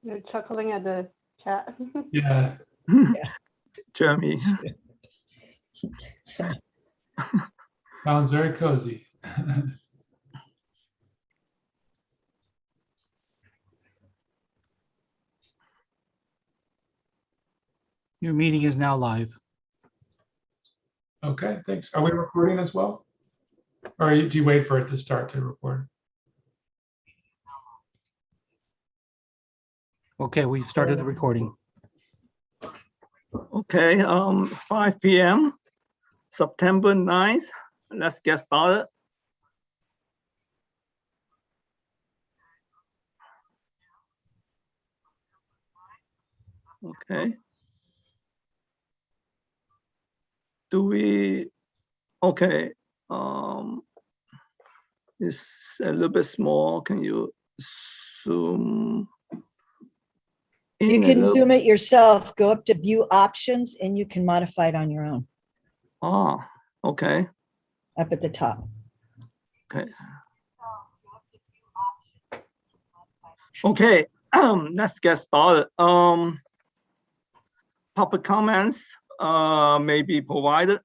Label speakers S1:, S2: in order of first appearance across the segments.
S1: You're chuckling at the chat.
S2: Yeah.
S3: Jeremy.
S2: Sounds very cozy.
S4: Your meeting is now live.
S2: Okay, thanks. Are we recording as well? Or do you wait for it to start to record?
S4: Okay, we started the recording.
S3: Okay, 5 p.m. September 9th. Let's get started. Okay. Do we, okay, it's a little bit small. Can you zoom in?
S5: You
S3: a
S5: can
S3: little?
S5: zoom it yourself, go up to view options, and you can modify it on your own
S3: Ah, okay,
S5: up at the top.
S3: okay. Okay, let's get started. Public comments may be provided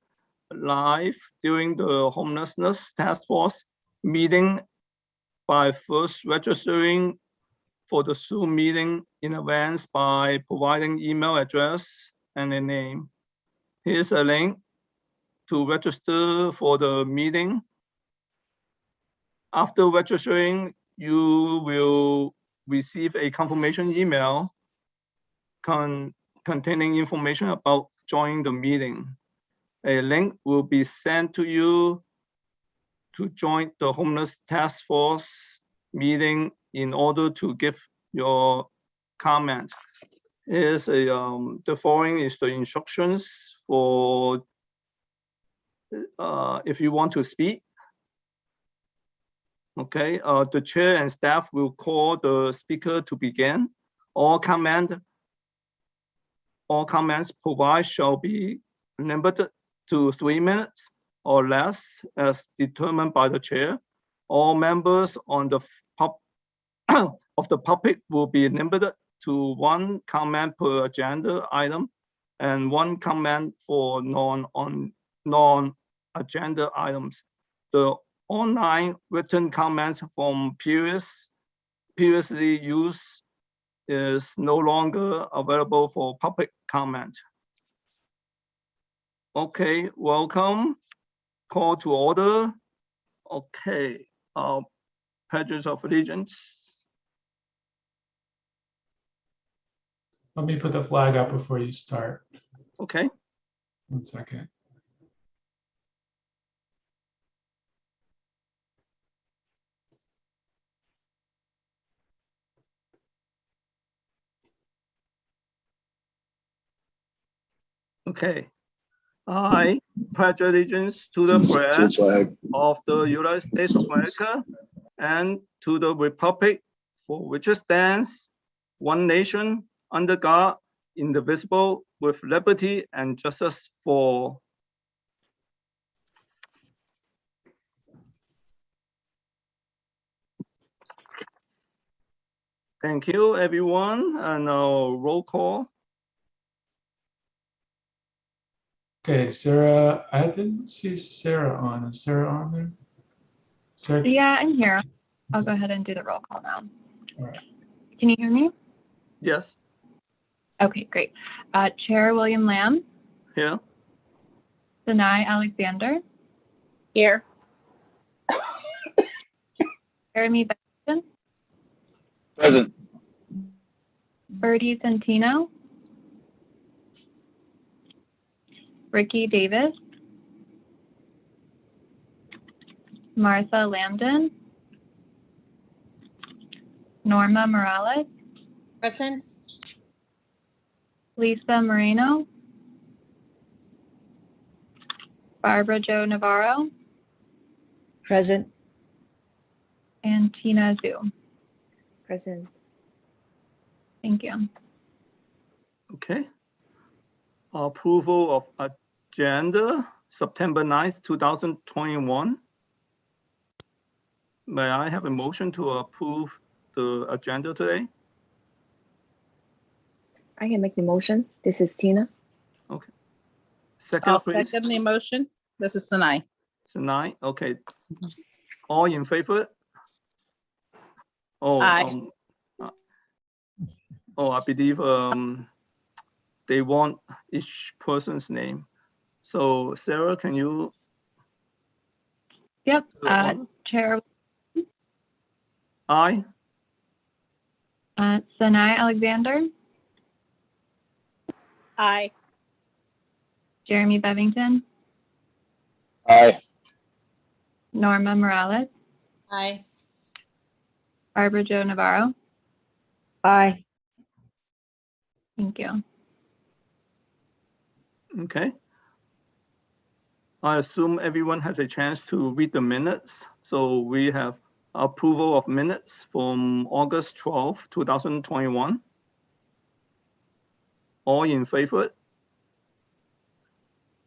S3: live during the homelessness task force meeting by first registering for the Zoom meeting in advance by providing email address and a name. Here's a link to register for the meeting. After registering, you will receive a confirmation email containing information about joining the meeting. A link will be sent to you to join the homeless task force meeting in order to give your comment. Here's a, the following is the instructions for if you want to speak. Okay, the chair and staff will call the speaker to begin. All comments provided shall be limited to 3 minutes or less as determined by the chair. All members on the of the public will be limited to 1 comment per agenda item and 1 comment for non-agenda items. The online written comments from previously used is no longer available for public comment. Okay, welcome. Call to order. Okay, pledges of allegiance.
S2: Let me put the flag up before you start.
S3: Okay.
S2: 1 second.
S3: Okay. I pledge allegiance to the flag of the United States of America and to the republic for which it stands, one nation, under God, indivisible, with liberty and justice for all. Thank you, everyone. And now roll call.
S2: Okay, Sarah, I didn't see Sarah on. Is Sarah on there? Sarah?
S6: Yeah, I'm here. I'll go ahead and do the roll call now.
S2: All right.
S6: Can you hear me?
S3: Yes.
S6: Okay, great. Chair William Lamb.
S3: Here.
S6: Sinai Alexander.
S7: Here.
S6: Jeremy Benson.
S8: Present.
S6: Bertie Centino. Ricky Davis. Martha Lambden. Norma Morales.
S7: Present.
S6: Lisa Moreno. Barbara Jo Navarro.
S5: Present.
S6: And Tina Zhu.
S7: Present.
S6: Thank you.
S3: Okay. Approval of agenda, September 9th, 2021. May I have a motion to approve the agenda today?
S7: I can make the motion. This is Tina.
S3: Second,
S9: I'll
S3: please.
S9: second the motion. This is Sinai.
S3: Tonight, okay. All in favor? Oh,
S9: Aye.
S3: I believe they want each person's name. So Sarah, can you?
S6: Yep.
S3: do one?
S6: Chair
S3: Aye.
S6: Sinai Alexander,
S9: Aye.
S6: Jeremy Bevington,
S8: Aye.
S6: Norma Morales,
S9: Aye.
S6: Barbara Jo Navarro.
S5: Aye.
S6: Thank you.
S3: Okay. I assume everyone has a chance to read the minutes. So we have approval of minutes from August 12th, 2021. All in favor?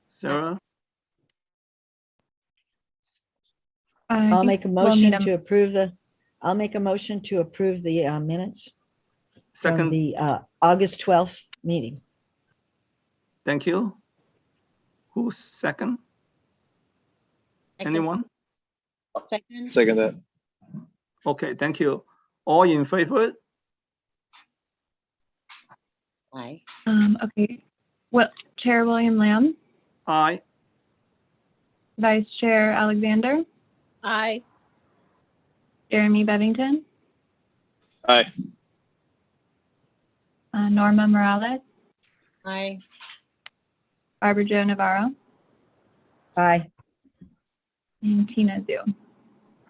S3: Sarah?
S5: I'll make a
S6: We'll
S5: motion
S6: need
S5: to approve the, I'll make a motion to approve the minutes from
S3: Second,
S5: the August 12th meeting.
S3: thank you. Who's second? Anyone?
S7: Second.
S8: Second that.
S3: Okay, thank you. All in favor?
S7: Aye.
S6: Okay. Well, Chair William Lamb,
S3: Aye.
S6: Vice Chair Alexander,
S9: Aye.
S6: Jeremy Bevington,
S8: Aye.
S6: Norma Morales,
S7: Aye.
S6: Barbara Jo Navarro,
S5: Aye.
S6: and Tina Zhu.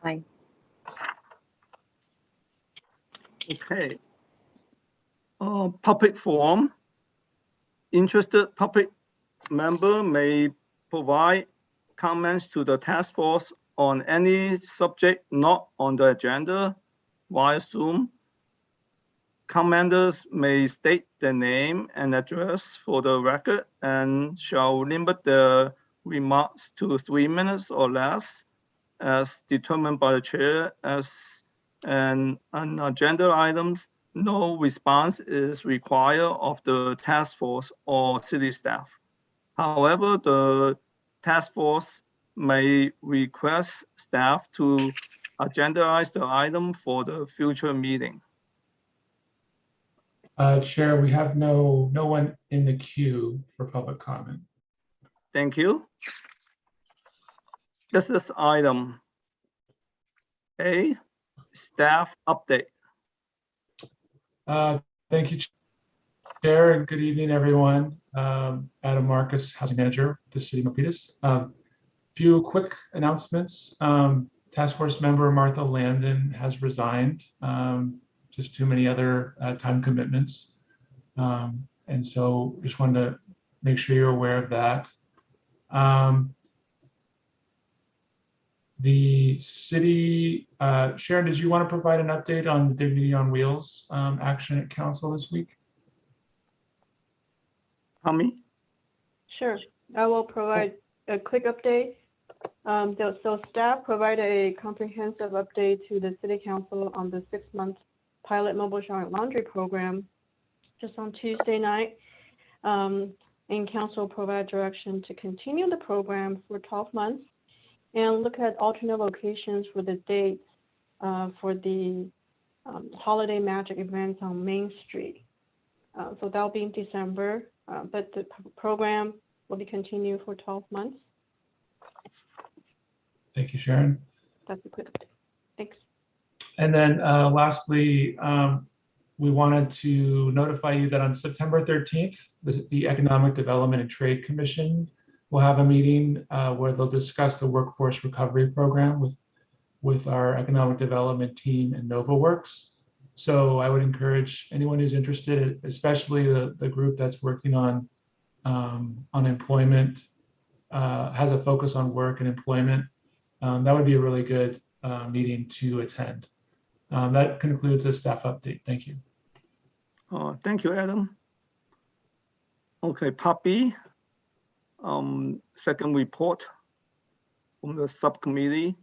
S7: Aye.
S3: Okay. Public forum. Interested public member may provide comments to the task force on any subject not on the agenda via Zoom. Commenters may state their name and address for the record and shall limit their remarks to 3 minutes or less as determined by the chair. As an agenda items, no response is required of the task force or city staff. However, the task force may request staff to agendaize the item for the future meeting.
S2: Chair, we have no one in the queue for public comment.
S3: Thank you. This is item A, staff update.
S2: Thank you, Chair, and good evening, everyone. Adam Marcus, Housing Manager, the City of Milpitas. Few quick announcements. Task Force member Martha Lambden has resigned. Just too many other time commitments. And so just wanted to make sure you're aware of that. The city, Sharon, did you want to provide an update on the Dignity on Wheels action at council this week?
S3: Tommy?
S1: Sure, I will provide a quick update. So staff provided a comprehensive update to the City Council on the 6-month pilot mobile shower and laundry program just on Tuesday night. And council provided direction to continue the program for 12 months and look at alternate locations for the dates for the holiday magic events on Main Street. So that'll be in December, but the program will be continued for 12 months.
S2: Thank you, Sharon.
S1: That's a quick update. Thanks.
S2: And then lastly, we wanted to notify you that on September 13th, the Economic Development and Trade Commission will have a meeting where they'll discuss the workforce recovery program with our economic development team and NovaWorks. So I would encourage anyone who's interested, especially the group that's working on unemployment, has a focus on work and employment. That would be a really good meeting to attend. That concludes the staff update. Thank you.
S3: Thank you, Adam. Okay, Puppy. Second report from the subcommittee.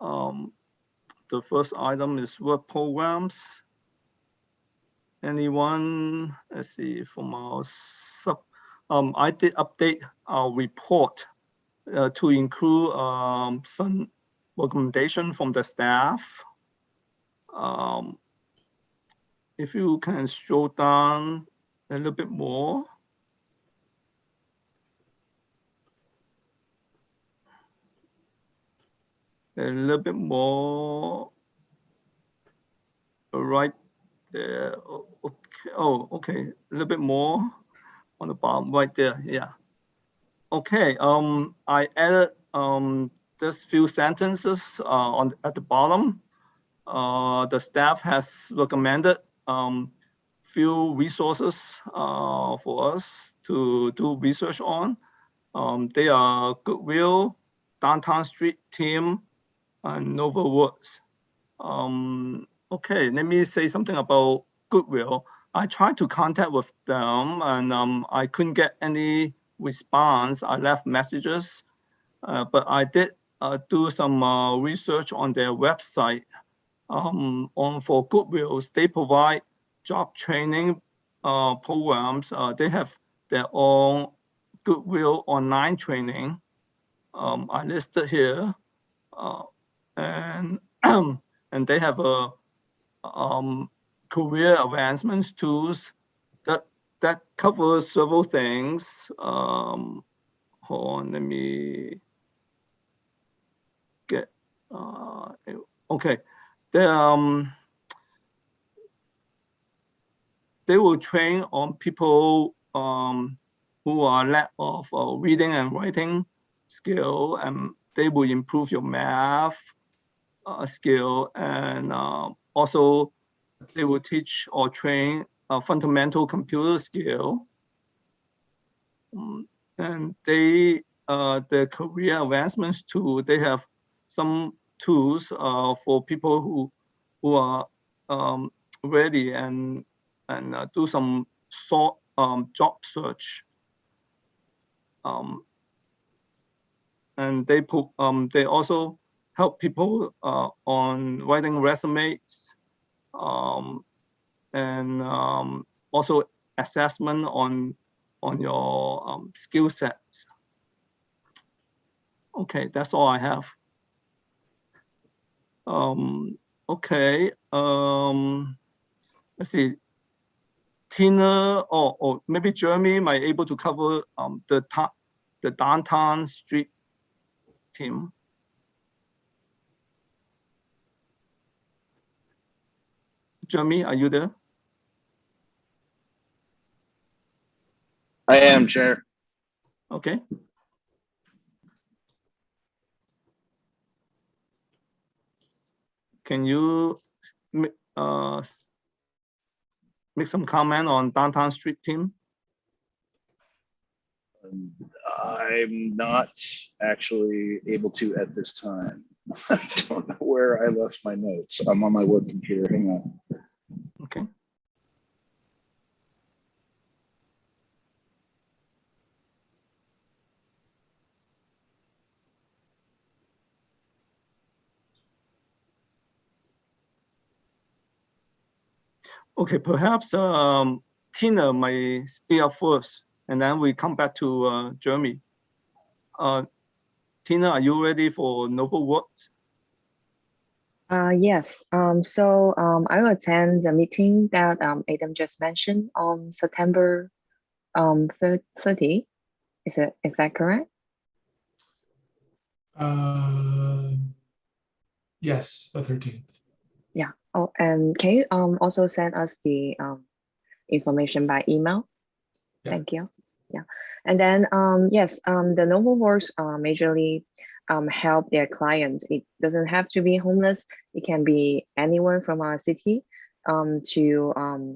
S3: The first item is work programs. Anyone, let's see, from our sub, I did update our report to include some recommendation from the staff. If you can scroll down a little bit more. A little bit more right there. Okay. Oh, okay. A little bit more on the bottom right there. Yeah. Okay. I added this few sentences at the bottom. The staff has recommended few resources for us to do research on. They are Goodwill, Downtown Street Team, and Novel Words. Okay, let me say something about Goodwill. I tried to contact with them and I couldn't get any response. I left messages, but I did do some research on their website. For Goodwills, they provide job training programs. They have their own Goodwill online training. I listed here. And and they have a career advancements tools that covers several things. Hold on, let me get okay. They will train on people who are lack of reading and writing skill, and they will improve your math skill, and also they will teach or train a fundamental computer skill. And they the career advancements tool, they have some tools for people who are ready and do some short job search. And they also help people on writing resumes, and also assessment on your skill sets. Okay, that's all I have. Okay, let's see. Tina or maybe Jeremy might able to cover the Downtown Street Team. Jeremy, are you there?
S8: I am, Chair.
S3: Okay. Can you make some comment on Downtown Street Team?
S8: I'm not actually able to at this time. I don't know where I left my notes. I'm on my work computer. Hang on.
S3: Okay. Okay, perhaps Tina might speak up first, and then we come back to Jeremy. Tina, are you ready for Novel Words?
S10: Yes. So I will attend the meeting that Adam just mentioned on September 30. Is that correct?
S2: Yes, the 13th.
S10: Yeah. Oh, and can you also send us the information by email?
S2: Yeah.
S10: Thank you. Yeah. And then yes, the Novel Works majorly help their clients. It doesn't have to be homeless. It can be anyone from our city to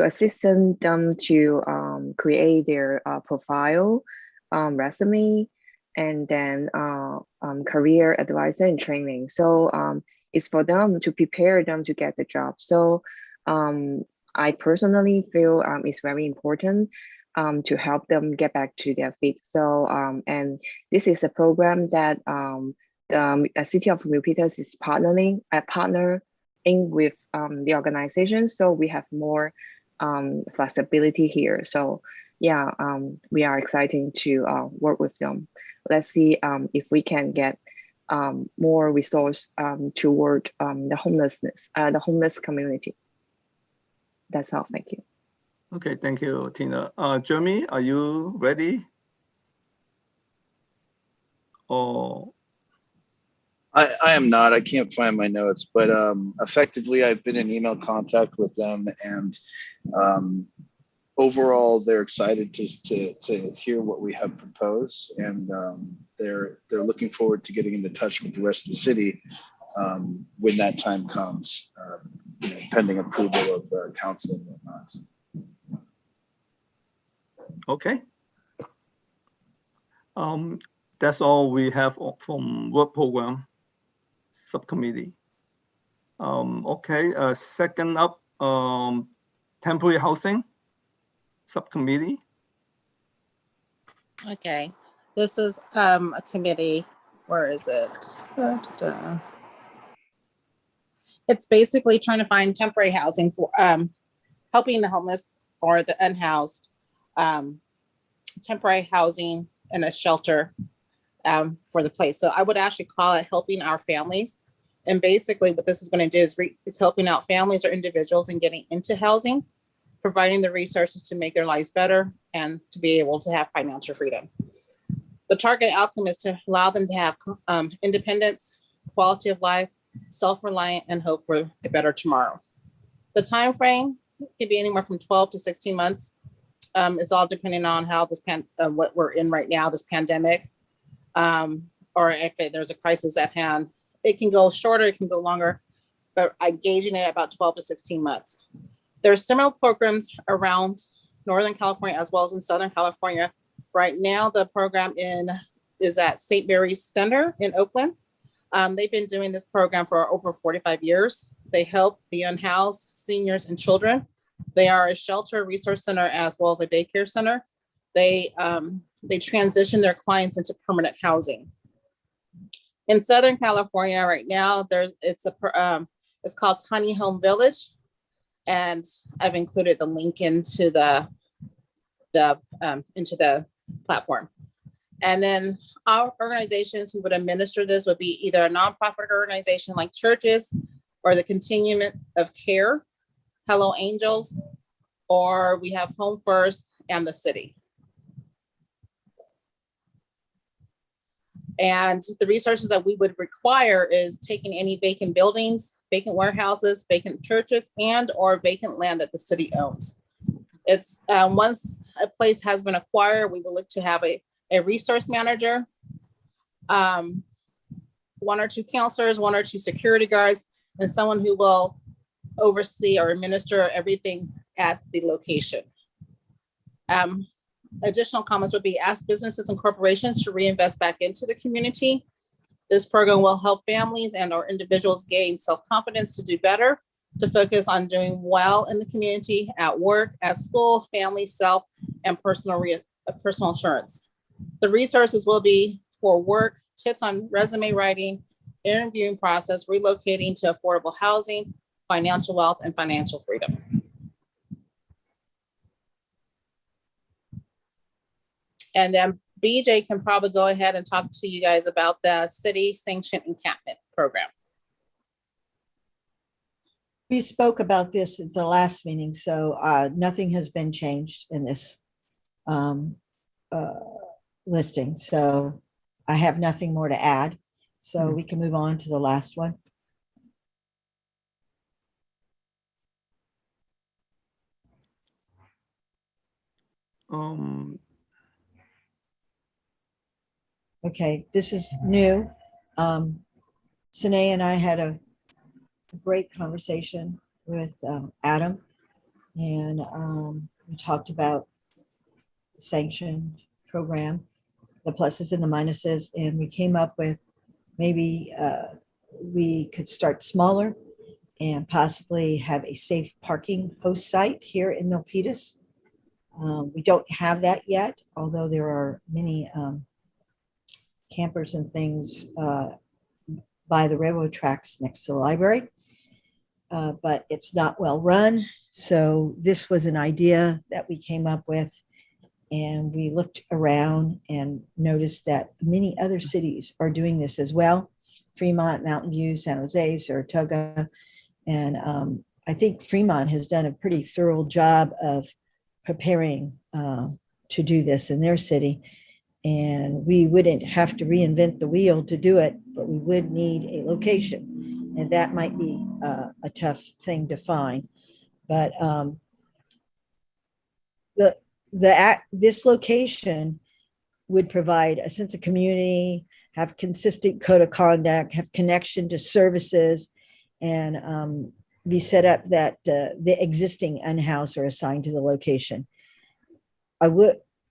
S10: assist them to create their profile, resume, and then career advisor and training. So it's for them to prepare them to get the job. So I personally feel it's very important to help them get back to their feet. So, and this is a program that the city of Milpitas is partnering with the organization. So we have more flexibility here. So yeah, we are excited to work with them. Let's see if we can get more resource toward the homeless community. That's all. Thank you.
S3: Okay, thank you, Tina. Jeremy, are you ready? Or
S8: I am not. I can't find my notes, but effectively, I've been in email contact with them, and overall, they're excited to hear what we have proposed, and they're looking forward to getting into touch with the rest of the city when that time comes, pending approval of council and whatnot.
S3: okay. That's all we have from work program subcommittee. Okay, second up, temporary housing subcommittee.
S9: Okay, this is a committee. Where is it? It's basically trying to find temporary housing for helping the homeless or the unhoused, temporary housing and a shelter for the place. So I would actually call it helping our families. And basically what this is going to do is helping out families or individuals in getting into housing, providing the resources to make their lives better and to be able to have financial freedom. The target outcome is to allow them to have independence, quality of life, self-reliant, and hope for a better tomorrow. The time frame could be anywhere from 12 to 16 months. It's all depending on how this what we're in right now, this pandemic, or if there's a crisis at hand. It can go shorter, it can go longer, but I'm gauging it about 12 to 16 months. There's similar programs around Northern California as well as in Southern California. Right now, the program is at St. Mary's Center in Oakland. They've been doing this program for over 45 years. They help the unhoused, seniors, and children. They are a shelter resource center as well as a daycare center. They transition their clients into permanent housing. In Southern California right now, it's called Tiny Home Village, and I've included the link into the platform. And then our organizations who would administer this would be either a nonprofit organization like churches or the Continuum of Care, Hello Angels, or we have Home First and the city. And the resources that we would require is taking any vacant buildings, vacant warehouses, vacant churches, and or vacant land that the city owns. It's once a place has been acquired, we will look to have a resource manager, 1 or 2 counselors, 1 or 2 security guards, and someone who will oversee or administer everything at the location. Additional comments would be ask businesses and corporations to reinvest back into the community. This program will help families and or individuals gain self-confidence to do better, to focus on doing well in the community, at work, at school, family, self, and personal insurance. The resources will be for work, tips on resume writing, interviewing process, relocating to affordable housing, financial wealth, and financial freedom. And then BJ can probably go ahead and talk to you guys about the city sanctioned encampment program.
S5: We spoke about this at the last meeting, so nothing has been changed in this listing. So I have nothing more to add. So we can move on to the last one. Okay, this is new. Sine and I had a great conversation with Adam, and we talked about the sanctioned program, the pluses and the minuses, and we came up with maybe we could start smaller and possibly have a safe parking host site here in Milpitas. We don't have that yet, although there are many campers and things by the railroad tracks next to the library, but it's not well run. So this was an idea that we came up with, and we looked around and noticed that many other cities are doing this as well. Fremont, Mountain View, San Jose, Saratoga, and I think Fremont has done a pretty thorough job of preparing to do this in their city. And we wouldn't have to reinvent the wheel to do it, but we would need a location. And that might be a tough thing to find. But this location would provide a sense of community, have consistent code of conduct, have connection to services, and be set up that the existing unhoused are assigned to the location.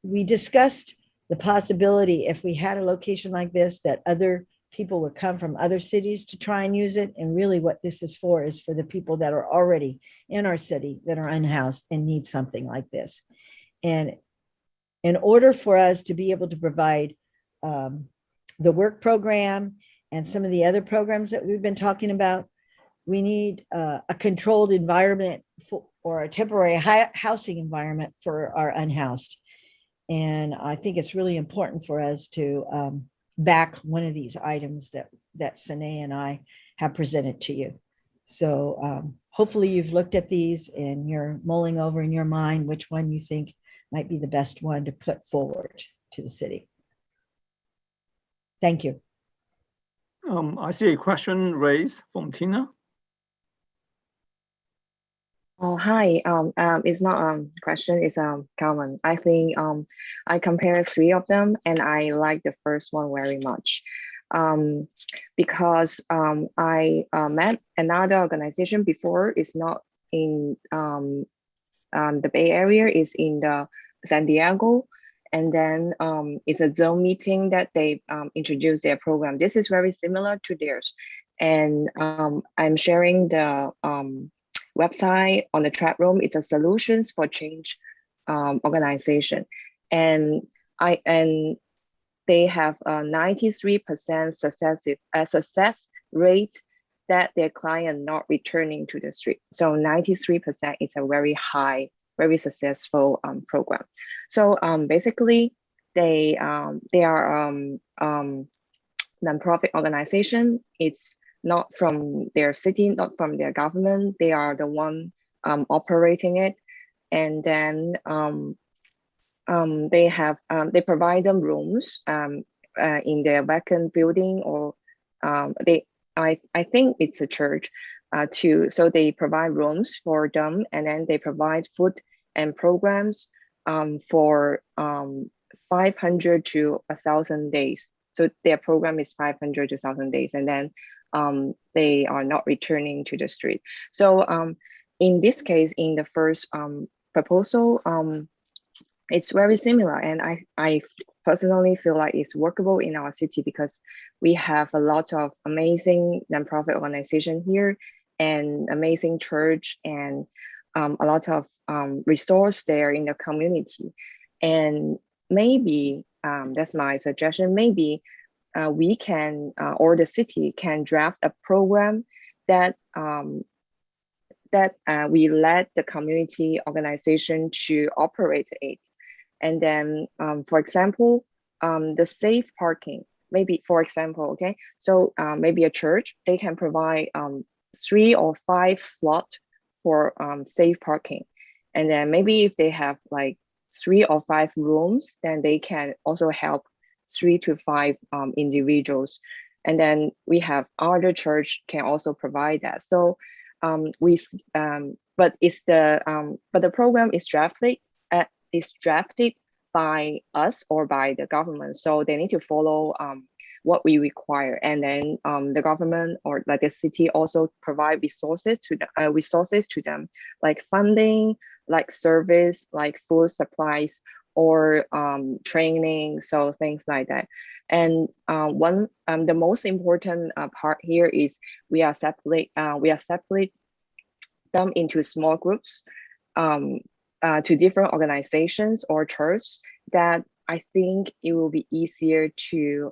S5: We discussed the possibility, if we had a location like this, that other people would come from other cities to try and use it. And really what this is for the people that are already in our city that are unhoused and need something like this. And in order for us to be able to provide the work program and some of the other programs that we've been talking about, we need a controlled environment or a temporary housing environment for our unhoused. And I think it's really important for us to back one of these items that Sine and I have presented to you. So hopefully you've looked at these and you're mulling over in your mind which one you think might be the best one to put forward to the city. Thank you.
S3: I see a question raised from Tina.
S10: Oh, hi. It's not a question, it's a comment. I think I compared 3 of them and I like the first one very much. Because I met another organization before. It's not in the Bay Area, is in the San Diego. And then it's a Zoom meeting that they introduced their program. This is very similar to theirs. And I'm sharing the website on the chat room. It's a solutions for change organization. And they have a 93% success rate that their client not returning to the street. So 93% is a very high, very successful program. So basically, they are nonprofit organization. It's not from their city, not from their government. They are the one operating it. And then they provide them rooms in their vacant building, or I think it's a church too. So they provide rooms for them, and then they provide food and programs for 500 to 1,000 days. So their program is 500 to 1,000 days, and then they are not returning to the street. So in this case, in the first proposal, it's very similar, and I personally feel like it's workable in our city because we have a lot of amazing nonprofit organization here and amazing church and a lot of resource there in the community. And maybe that's my suggestion. Maybe we can, or the city can draft a program that we let the community organization to operate it. And then, for example, the safe parking, maybe, for example, okay, so maybe a church, they can provide 3 or 5 slots for safe parking. And then maybe if they have like 3 or 5 rooms, then they can also help 3 to 5 individuals. And then we have other church can also provide that. So but the program is drafted by us or by the government. So they need to follow what we require. And then the government or like the city also provide resources to them, like funding, like service, like food supplies, or training, so things like that. And the most important part here is we are separate them into small groups to different organizations or churches that I think it will be easier to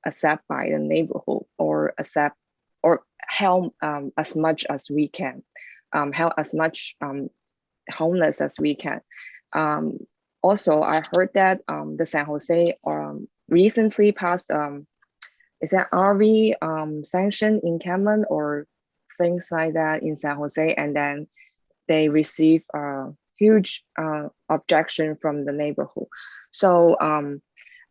S10: accept by the neighborhood, or accept or help as much as we can, help as much homeless as we can. Also, I heard that the San Jose recently passed is that RV sanction encampment or things like that in San Jose, and then they receive a huge objection from the neighborhood. So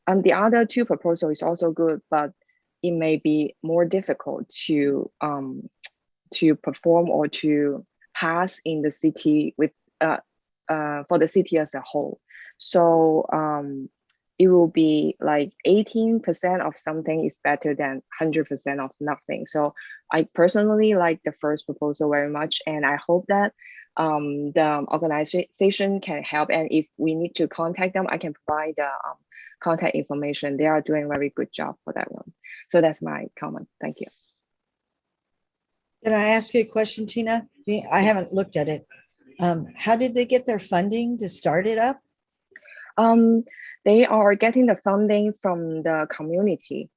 S10: and the other two proposals is also good, but it may be more difficult to perform or to pass in the city with for the city as a whole. So it will be like 18% of something is better than 100% of nothing. So I personally like the first proposal very much, and I hope that the organization can help. And if we need to contact them, I can provide the contact information. They are doing a very good job for that one. So that's my comment. Thank you.
S5: Can I ask you a question, Tina? I haven't looked at it. How did they get their funding to start it up?
S10: They are getting the funding from the community.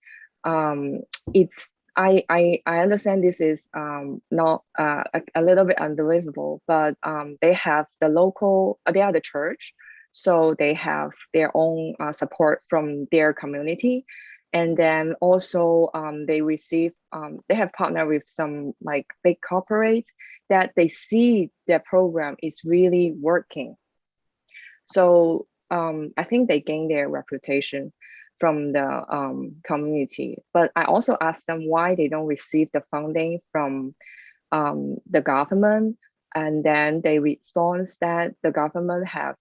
S10: It's I understand this is not a little bit unbelievable, but they have the local, they are the church, so they have their own support from their community. And then also they receive, they have partnered with some like big corporates that they see their program is really working. So I think they gain their reputation from the community. But I also asked them why they don't receive the funding from the government. And then they respond that the government have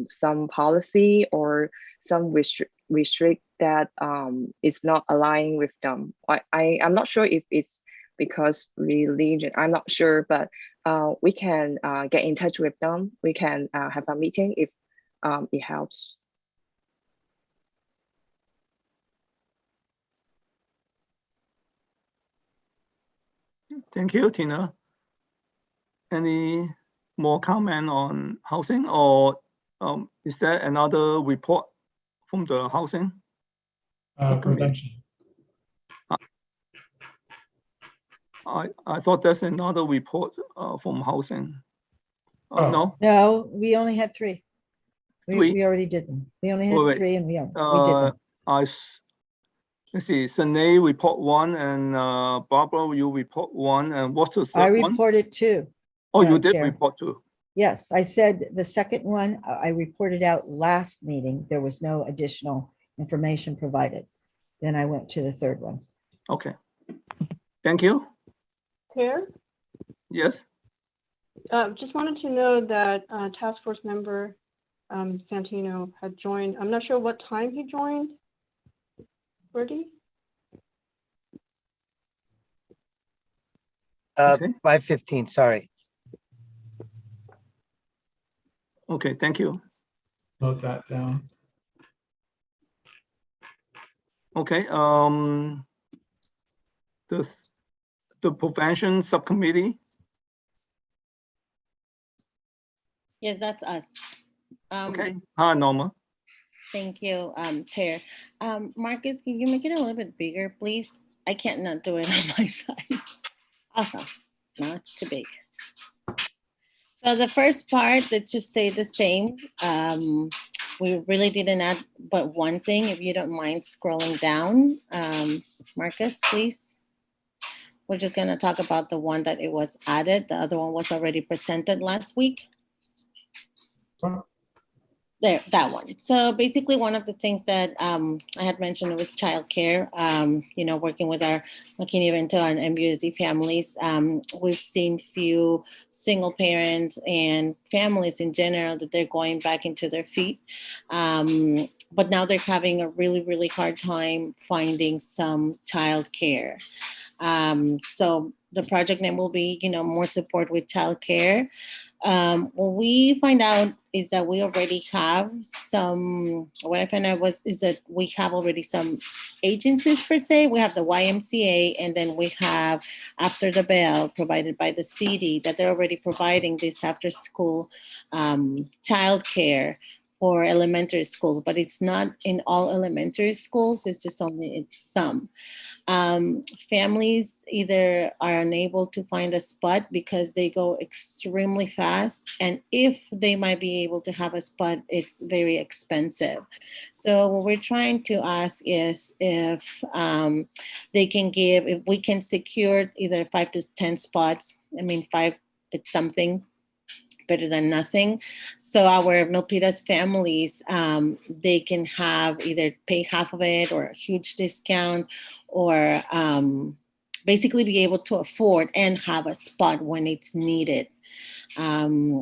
S10: some policy or some restrict that it's not aligning with them. I'm not sure if it's because religion, I'm not sure, but we can get in touch with them. We can have a meeting if it helps.
S3: Thank you, Tina. Any more comment on housing, or is there another report from the housing?
S2: Prevention.
S3: I thought there's another report from housing.
S2: Oh.
S3: No?
S5: No, we only had three.
S3: Three?
S5: We already did them. We only had
S3: Wait.
S5: three and we did them.
S3: Let's see, Sine report one, and Barbara, you report one, and what's the third
S5: I
S3: one?
S5: reported two.
S3: Oh, you did
S5: Chair.
S3: report two.
S5: Yes, I said the second one, I reported out last meeting. There was no additional information provided. Then I went to the third one.
S3: Okay. Thank you.
S1: Chair,
S3: Yes.
S1: just wanted to know that task force member Santino had joined. I'm not sure what time he joined. Birdie?
S3: Okay.
S11: 5:15, sorry.
S3: Okay, thank you.
S2: Note that down.
S3: Okay, the Prevention Subcommittee.
S7: Yes, that's us.
S3: Okay, hi, Norma.
S7: Thank you, Chair. Marcus, can you make it a little bit bigger, please? I can't not do it on my side. Awesome. Now it's too big. So the first part, that just stayed the same. We really didn't add but one thing, if you don't mind scrolling down. Marcus, please. We're just gonna talk about the one that it was added. The other one was already presented last week. There, that one. So basically one of the things that I had mentioned was childcare, you know, working with our McKinney Vento and MUSD families. We've seen few single parents and families in general that they're going back into their feet. But now they're having a really, really hard time finding some childcare. So the project name will be, you know, more support with childcare. What we find out is that we already have some, what I found out is that we have already some agencies per se. We have the YMCA, and then we have After the Bell provided by the city, that they're already providing this after school childcare for elementary schools, but it's not in all elementary schools. It's just only in some. Families either are unable to find a spot because they go extremely fast, and if they might be able to have a spot, it's very expensive. So what we're trying to ask is if they can give, if we can secure either 5 to 10 spots. I mean, 5, it's something better than nothing. So our Milpitas families, they can have either pay half of it or a huge discount, or basically be able to afford and have a spot when it's needed. The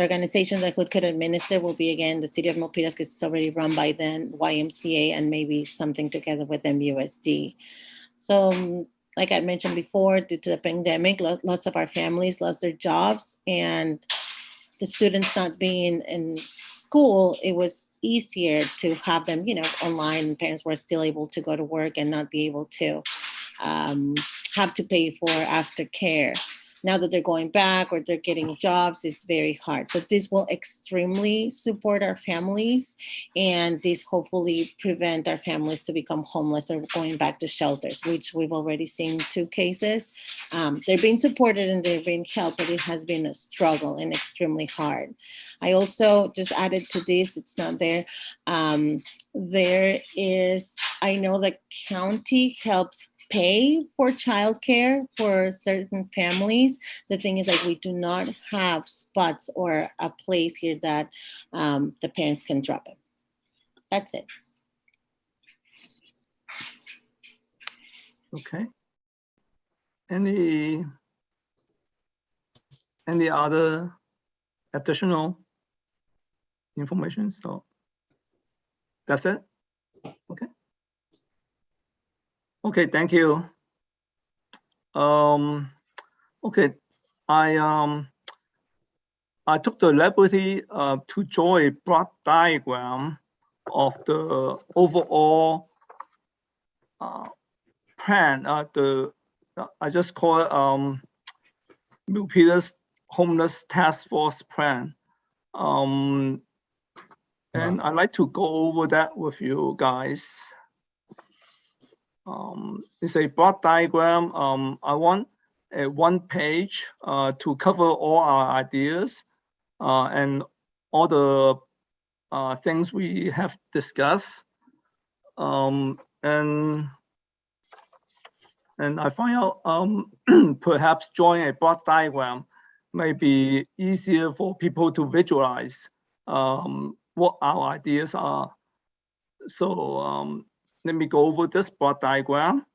S7: organizations that could administer will be, again, the city of Milpitas, because it's already run by the YMCA, and maybe something together with MUSD. So like I mentioned before, due to the pandemic, lots of our families lost their jobs, and the students not being in school, it was easier to have them, online, and parents were still able to go to work and not be able to have to pay for aftercare. Now that they're going back or they're getting jobs, it's very hard. So this will extremely support our families, and this hopefully prevent our families to become homeless or going back to shelters, which we've already seen 2 cases. They're being supported and they're being helped, but it has been a struggle and extremely hard. I also just added to this, it's not there. There is, I know the county helps pay for childcare for certain families. The thing is, like, we do not have spots or a place here that the parents can drop it. That's it.
S3: Okay. Any other additional information? So that's it. Okay. Okay, thank you. Okay, I took the liberty to draw a broad diagram of the overall plan. I just call it Milpitas Homeless Task Force Plan. And I'd like to go over that with you guys. It's a broad diagram. I want a 1 page to cover all our ideas and all the things we have discussed. And I find out perhaps drawing a broad diagram may be easier for people to visualize what our ideas are. So let me go over this broad diagram.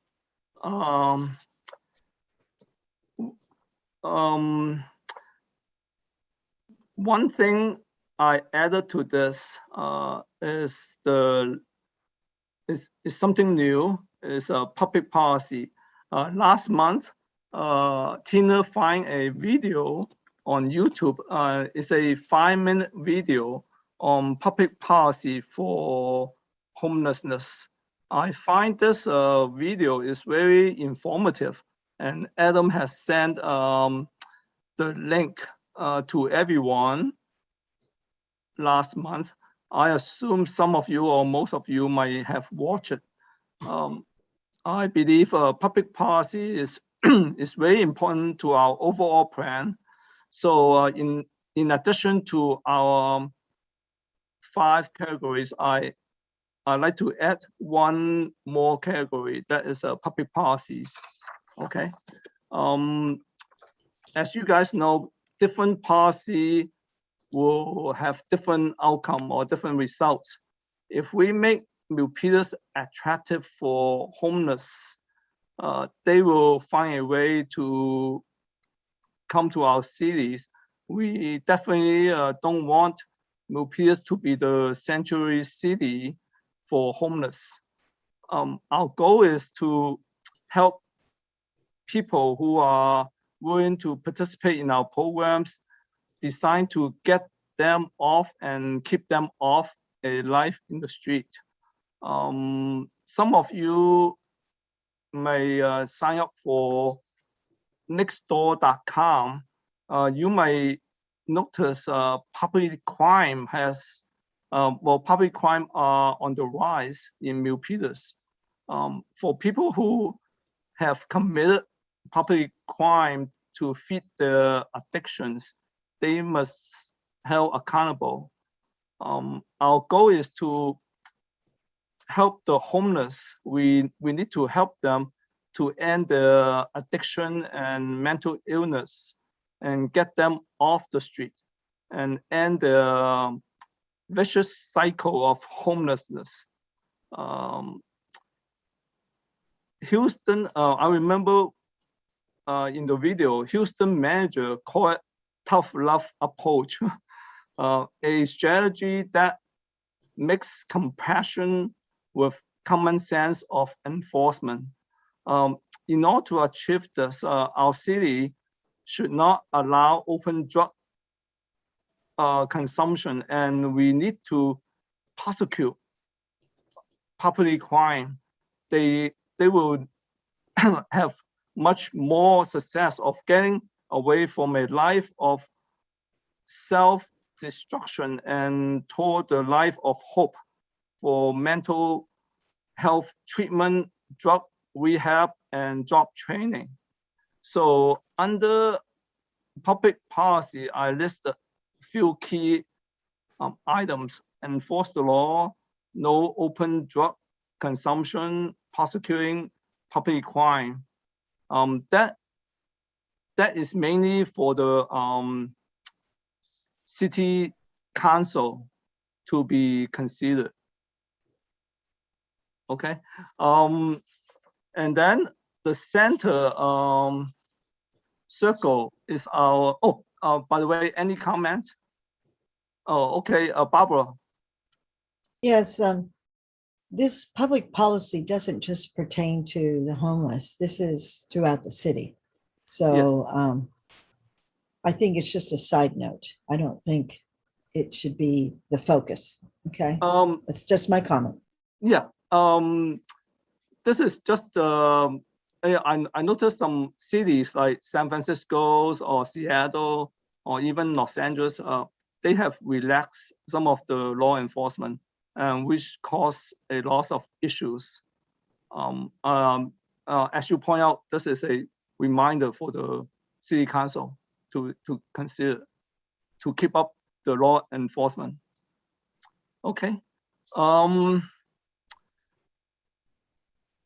S3: One thing I added to this is something new. Is a public policy. Last month, Tina found a video on YouTube. It's a 5-minute video on public policy for homelessness. I find this video is very informative, and Adam has sent the link to everyone last month. I assume some of you or most of you might have watched it. I believe public policy is is very important to our overall plan. So in addition to our 5 categories, I'd like to add 1 more category, that is public policies. Okay. As you guys know, different policy will have different outcome or different results. If we make Milpitas attractive for homeless, they will find a way to come to our cities. We definitely don't want Milpitas to be the sanctuary city for homeless. Our goal is to help people who are willing to participate in our programs designed to get them off and keep them off a life in the street. Some of you may sign up for nextdoor.com. You may notice public crime has, public crime are on the rise in Milpitas. For people who have committed public crime to feed their addictions, they must held accountable. Our goal is to help the homeless. We need to help them to end their addiction and mental illness and get them off the street and end the vicious cycle of homelessness. Houston, I remember in the video, Houston manager called it tough love approach, a strategy that mix compassion with common sense of enforcement. In order to achieve this, our city should not allow open drug consumption, and we need to prosecute public crime. They will have much more success of getting away from a life of self-destruction and toward the life of hope for mental health treatment, drug rehab, and job training. So under public policy, I listed a few key items: enforce the law, no open drug consumption, prosecuting public crime. That is mainly for the city council to be considered. Okay, and then the center circle is our, by the way, any comments? Oh, okay, Barbara.
S5: Yes, this public policy doesn't just pertain to the homeless. This is throughout the city. So I think it's just a side note. I don't think it should be the focus. Okay, that's just my comment.
S3: Yeah, this is just, I noticed some cities like San Francisco or Seattle or even Los Angeles, they have relaxed some of the law enforcement, which cause a lot of issues. As you point out, this is a reminder for the city council to consider, to keep up the law enforcement. Okay.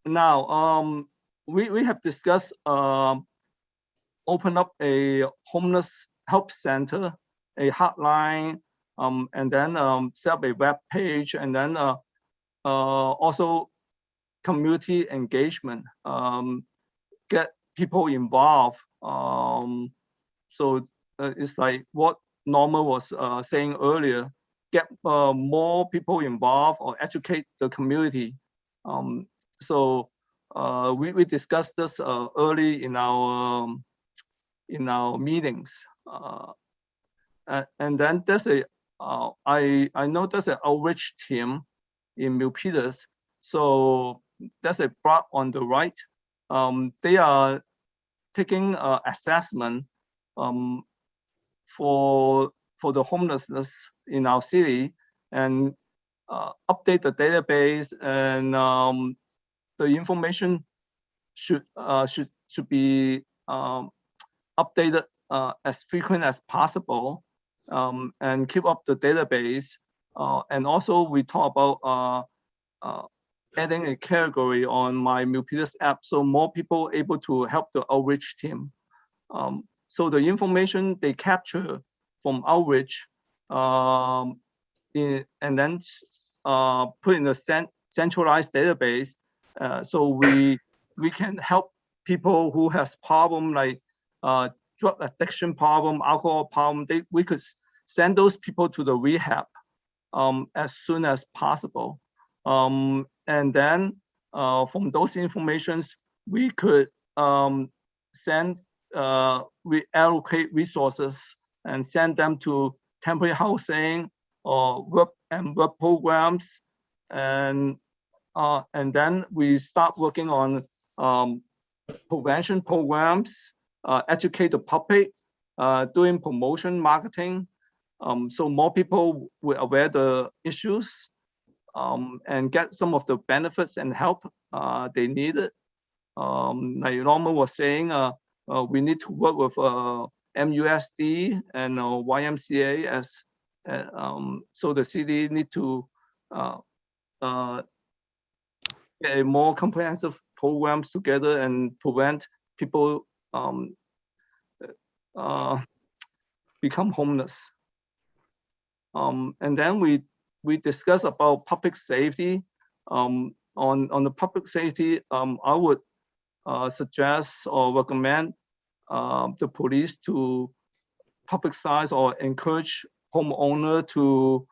S3: Now, we have discussed open up a homeless help center, a hotline, and then set up a web page, and then also community engagement, get people involved. So it's like what Norma was saying earlier, get more people involved or educate the community. So we discussed this early in our meetings, and then there's a I know there's an outreach team in Milpitas. So there's a block on the right. They are taking assessment for the homelessness in our city and update the database, and the information should be updated as frequent as possible, and keep up the database. And also we talk about adding a category on my Milpitas app, so more people able to help the outreach team. So the information they capture from outreach, and then put in a centralized database, so we can help people who has problem like drug addiction problem, alcohol problem. We could send those people to the rehab as soon as possible. And then from those informations, we could we allocate resources and send them to temporary housing or work programs, and then we start working on prevention programs, educate the public, doing promotion marketing, so more people will aware the issues, and get some of the benefits and help they needed. Like Norman was saying, we need to work with MUSD and YMCA as so the city need to get a more comprehensive programs together and prevent people become homeless. And then we discuss about public safety. On the public safety, I would suggest or recommend the police to publicize or encourage homeowner to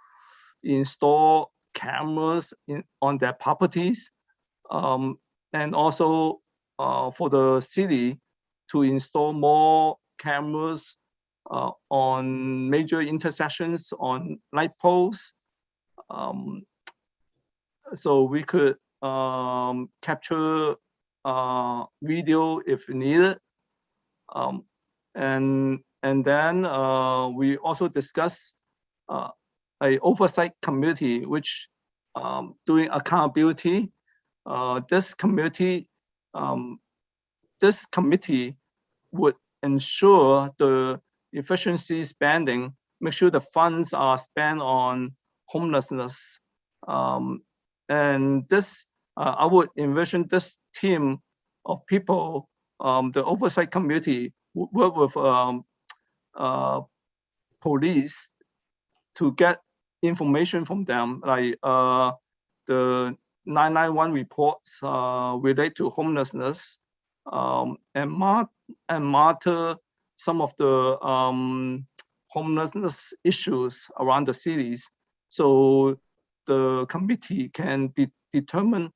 S3: install cameras on their properties, and also for the city to install more cameras on major intersections, on light poles, so we could capture video if needed. And then we also discuss a oversight committee, which doing accountability. This committee would ensure the efficiency spending, make sure the funds are spent on homelessness. And this, I would envision this team of people, the oversight committee would work with police to get information from them, like the 991 reports relate to homelessness, and monitor some of the homelessness issues around the cities. So the committee can determine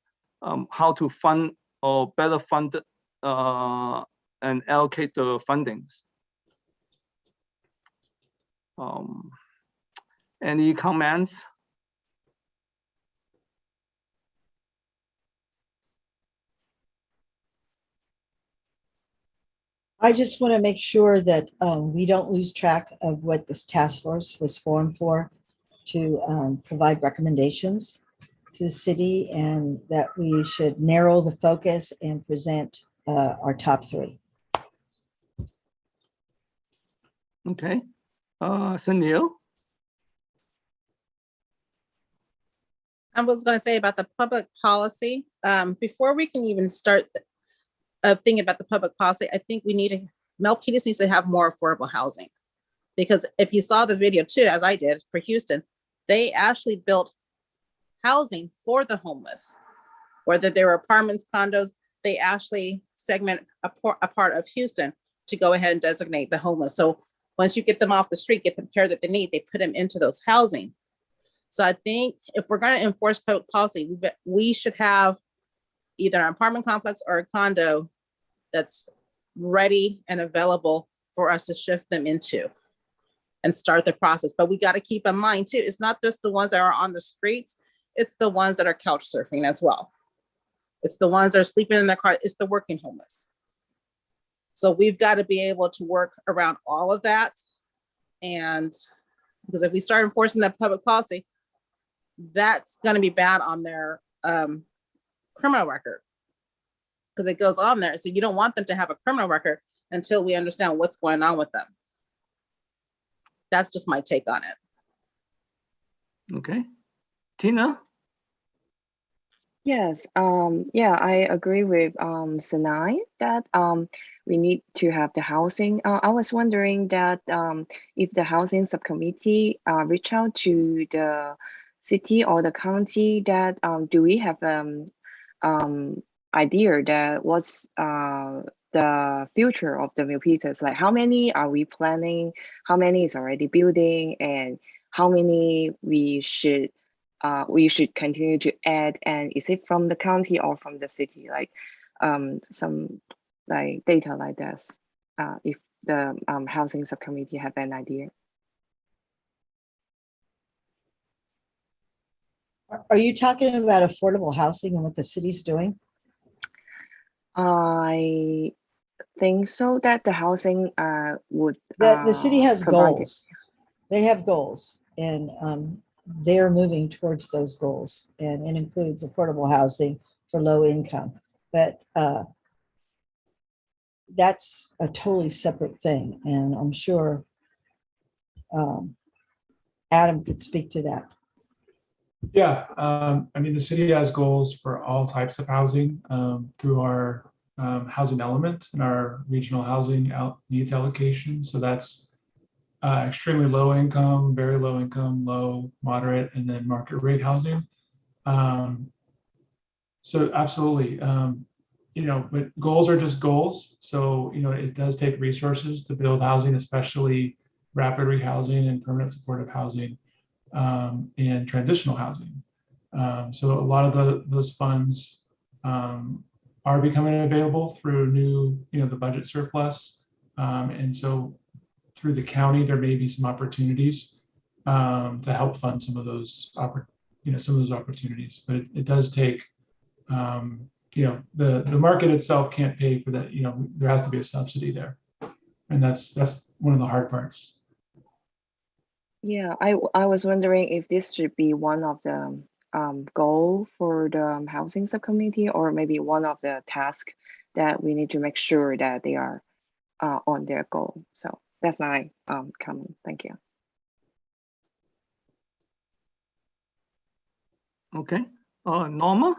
S3: how to fund or better fund and allocate the fundings. Any comments?
S5: I just want to make sure that we don't lose track of what this task force was formed for, to provide recommendations to the city, and that we should narrow the focus and present our top three.
S3: Okay, Sunil?
S9: I was going to say about the public policy, before we can even start thinking about the public policy, I think we need to, Milpitas needs to have more affordable housing. Because if you saw the video too, as I did for Houston, they actually built housing for the homeless. Whether they were apartments, condos, they actually segment a part of Houston to go ahead and designate the homeless. So once you get them off the street, get them care that they need, they put them into those housing. So I think if we're going to enforce public policy, we should have either an apartment complex or a condo that's ready and available for us to shift them into and start the process. But we got to keep in mind too, it's not just the ones that are on the streets, it's the ones that are couch surfing as well. It's the ones that are sleeping in their car, it's the working homeless. So we've got to be able to work around all of that. And because if we start enforcing that public policy, that's going to be bad on their criminal record, because it goes on there. So you don't want them to have a criminal record until we understand what's going on with them. That's just my take on it.
S3: Okay, Tina?
S10: Yes, yeah, I agree with Sinai that we need to have the housing. I was wondering that if the housing subcommittee reach out to the city or the county, that do we have idea that what's the future of the Milpitas? Like how many are we planning? How many is already building, and how many we should continue to add? And is it from the county or from the city? Like some like data like this, if the housing subcommittee have an idea.
S5: Are you talking about affordable housing and what the city's doing?
S10: I think so that the housing would
S5: The city has
S10: provide it.
S5: goals. They have goals, and they are moving towards those goals, and it includes affordable housing for low income. But that's a totally separate thing, and I'm sure Adam could speak to that.
S2: Yeah, I mean, the city has goals for all types of housing through our housing element and our regional housing needs allocation. So that's extremely low income, very low income, low, moderate, and then market rate housing. So absolutely, but goals are just goals. So, it does take resources to build housing, especially rapid rehousing and permanent supportive housing. And transitional housing. So a lot of those funds are becoming available through the budget surplus. And so through the county, there may be some opportunities to help fund some of those opportunities. But it does take, the market itself can't pay for that. There has to be a subsidy there, and that's one of the hard parts.
S10: Yeah, I was wondering if this should be one of the goal for the housing subcommittee, or maybe one of the tasks that we need to make sure that they are on their goal. So that's my comment. Thank you.
S3: Okay, Norma?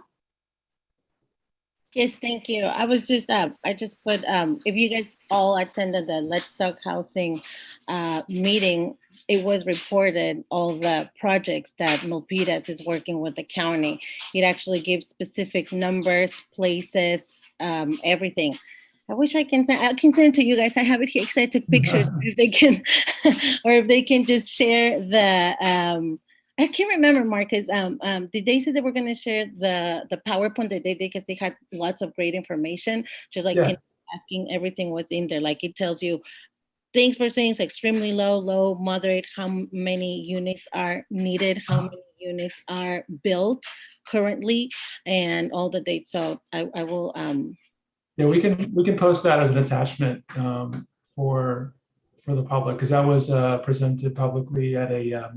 S7: Yes, thank you. I was just, I just put, if you guys all attended the Let's Talk Housing meeting, it was reported all the projects that Milpitas is working with the county. It actually gives specific numbers, places, everything. I wish I can send it to you guys. I have it here because I took pictures. If they can, or if they can just share the, I can't remember, Marcus. Did they say they were going to share the PowerPoint that they did because they had lots of great information? Just like asking, everything was in there. Like it tells you things for things, extremely low, moderate, how many units are needed, how many units are built currently, and all the dates. So I will.
S2: Yeah, we can post that as an attachment for the public, because that was presented publicly at a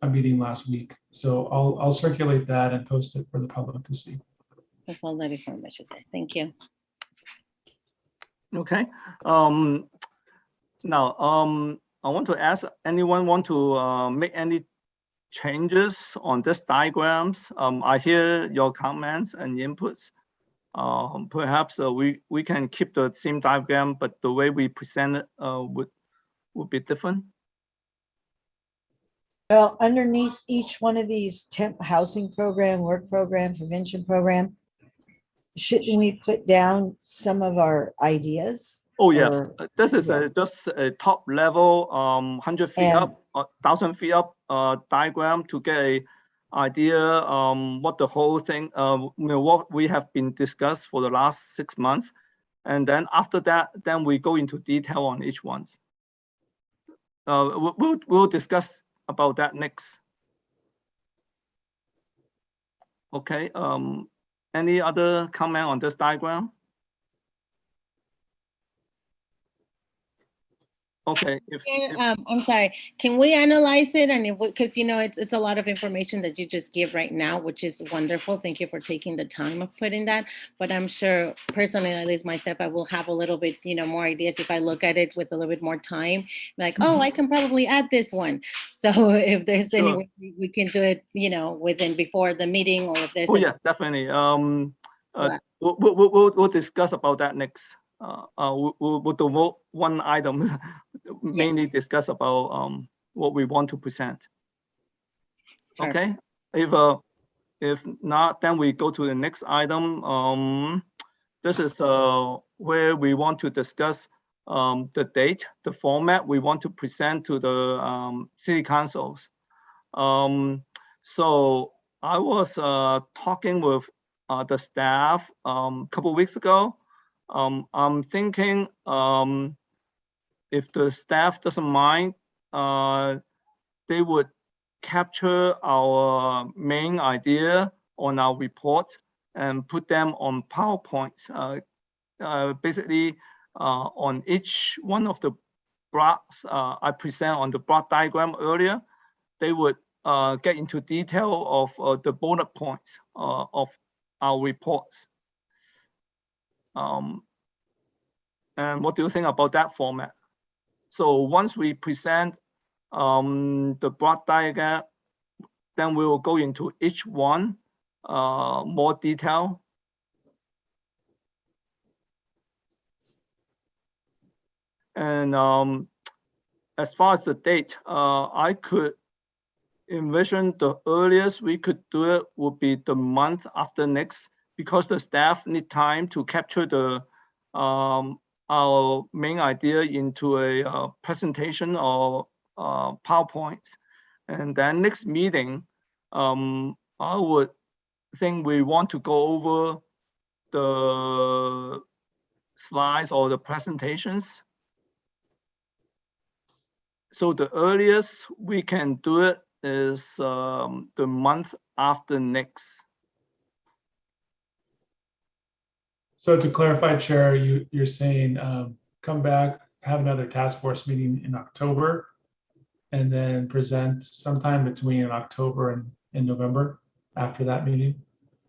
S2: meeting last week. So I'll circulate that and post it for the public to see.
S7: That's all that information there. Thank you.
S3: Okay. Now, I want to ask, anyone want to make any changes on this diagrams? I hear your comments and inputs. Perhaps we can keep the same diagram, but the way we present it would be different.
S5: Well, underneath each one of these temp housing program, work program, prevention program, shouldn't we put down some of our ideas?
S3: Oh yes, this is just a top level 100 feet up, 1,000 feet up diagram to get a idea what the whole thing, what we have been discussed for the last 6 months, and then after that, then we go into detail on each one. We'll discuss about that next. Okay. Any other comment on this diagram? Okay.
S7: I'm sorry. Can we analyze it? And because it's a lot of information that you just give right now, which is wonderful. Thank you for taking the time of putting that. But I'm sure personally, at least myself, I will have a little bit, more ideas if I look at it with a little bit more time. Like, oh, I can probably add this one. So if there's any way we can do it, within before the meeting, or if there's.
S3: Oh yeah, definitely. We'll discuss about that next. We'll devote one item mainly discuss about what we want to present. Sure. Okay, if not, then we go to the next item. This is where we want to discuss the date, the format we want to present to the city councils. So I was talking with the staff a couple of weeks ago. I'm thinking if the staff doesn't mind, they would capture our main idea on our report and put them on PowerPoints. Basically, on each one of the blocks I present on the block diagram earlier, they would get into detail of the bullet points of our reports. And what do you think about that format? So once we present the block diagram, then we will go into each one more detail. And as far as the date, I could envision the earliest we could do it would be the month after next, because the staff need time to capture the our main idea into a presentation or PowerPoint. And then next meeting, I would think we want to go over the slides or the presentations. So the earliest we can do it is the month after next.
S2: So to clarify, Chair, you're saying come back, have another task force meeting in October, and then present sometime between October and November after that meeting?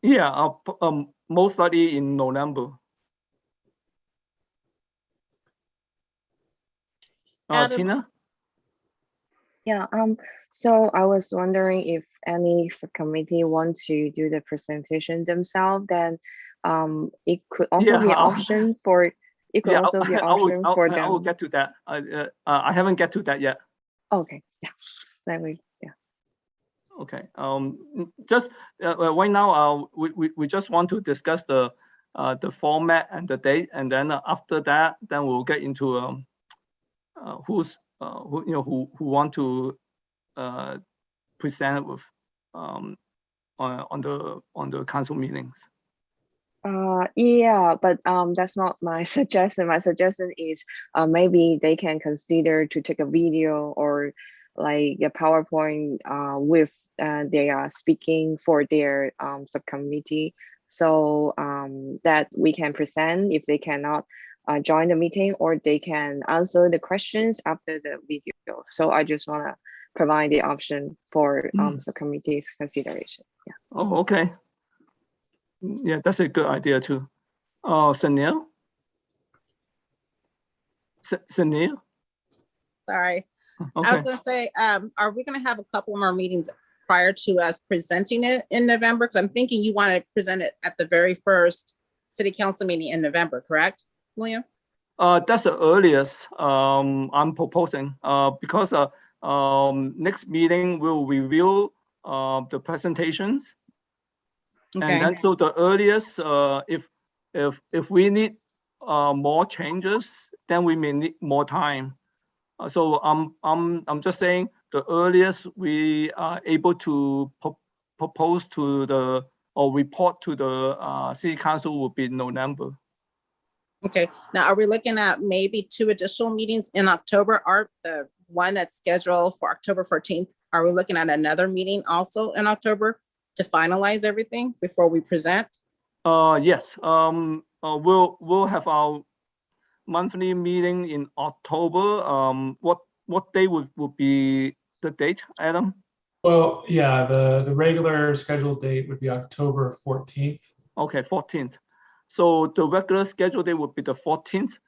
S3: Yeah, most likely in November.
S9: Adam?
S3: Tina?
S10: Yeah, so I was wondering if any subcommittee want to do the presentation themselves, then it could also be an option for them.
S3: I will get to that. I haven't get to that yet.
S10: Okay, yeah, then yeah.
S3: Okay. Just right now, we just want to discuss the format and the date, and then after that, then we'll get into who want to present with on the council meetings.
S10: Yeah, but that's not my suggestion. My suggestion is maybe they can consider to take a video or like a PowerPoint with they are speaking for their subcommittee, so that we can present if they cannot join the meeting, or they can answer the questions after the video. So I just want to provide the option for subcommittee's consideration. Yeah.
S3: Oh, okay. Yeah, that's a good idea too. Sunil? Sunil?
S9: Sorry.
S3: Okay.
S9: I was going to say, are we going to have a couple more meetings prior to us presenting it in November? Because I'm thinking you want to present it at the very first city council meeting in November, correct, William?
S3: That's the earliest I'm proposing because next meeting we'll review the presentations.
S9: Okay.
S3: And then so the earliest, if we need more changes, then we may need more time. So I'm just saying the earliest we are able to propose to the or report to the city council will be November.
S9: Okay. Now, are we looking at maybe 2 additional meetings in October? Are the one that's scheduled for October 14th? Are we looking at another meeting also in October to finalize everything before we present?
S3: Yes. We'll have our monthly meeting in October. What day would be the date, Adam?
S2: Well, yeah, the regular scheduled date would be October 14th.
S3: Okay, 14th. So the regular scheduled date would be the 14th.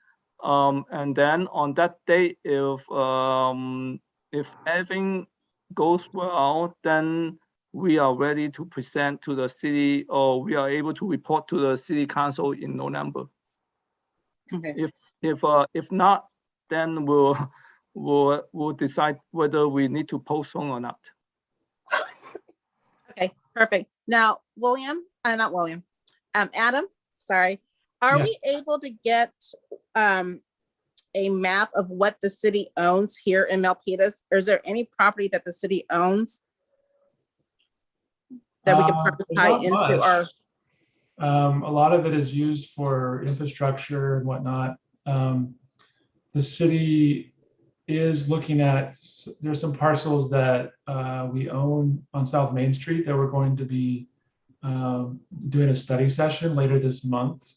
S3: And then on that day, if everything goes well, then we are ready to present to the city, or we are able to report to the city council in November.
S9: Okay.
S3: If not, then we'll decide whether we need to postpone or not.
S9: Okay, perfect. Now, Adam, sorry. Are we able to get a map of what the city owns here in Milpitas? Or is there any property that the city owns that we could probably tie into our?
S2: A lot of it is used for infrastructure and whatnot. the city is looking at, there's some parcels that we own on South Main Street that we're going to be doing a study session later this month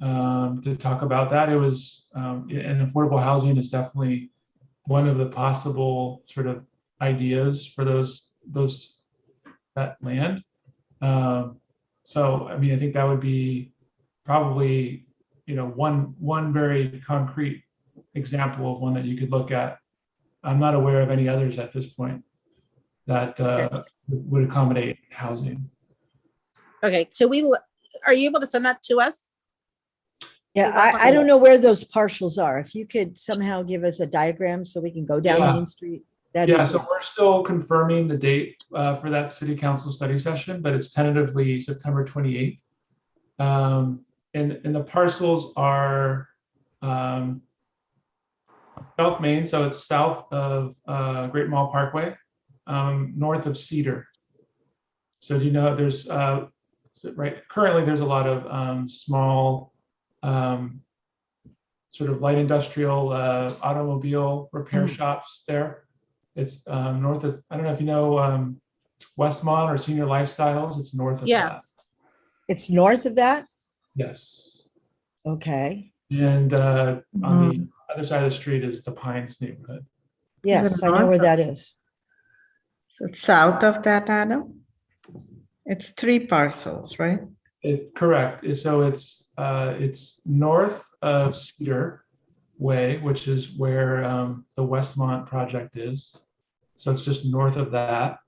S2: to talk about that. It was, and affordable housing is definitely one of the possible sort of ideas for that land. So, I mean, I think that would be probably, one very concrete example of one that you could look at. I'm not aware of any others at this point that would accommodate housing.
S9: Okay, are you able to send that to us?
S5: Yeah, I don't know where those partials are. If you could somehow give us a diagram so we can go down
S2: Yeah.
S5: Main Street. that'd be
S2: Yeah, so
S5: good.
S2: we're still confirming the date for that city council study session, but it's tentatively September 28th. And the parcels are South Main, so it's south of Great Mall Parkway, north of Cedar. So do you know there's currently there's a lot of small sort of light industrial automobile repair shops there. It's north of, I don't know if you know Westmont or Senior Lifestyles. It's north of
S9: Yes.
S5: It's north of that?
S2: that. Yes.
S5: Okay.
S2: And on the other side of the street is the Pines neighborhood.
S5: Yes, I know where that is.
S11: So it's south of that, Adam? It's 3 parcels, right?
S2: Correct. So it's north of Cedar Way, which is where the Westmont project is. So it's just north of that.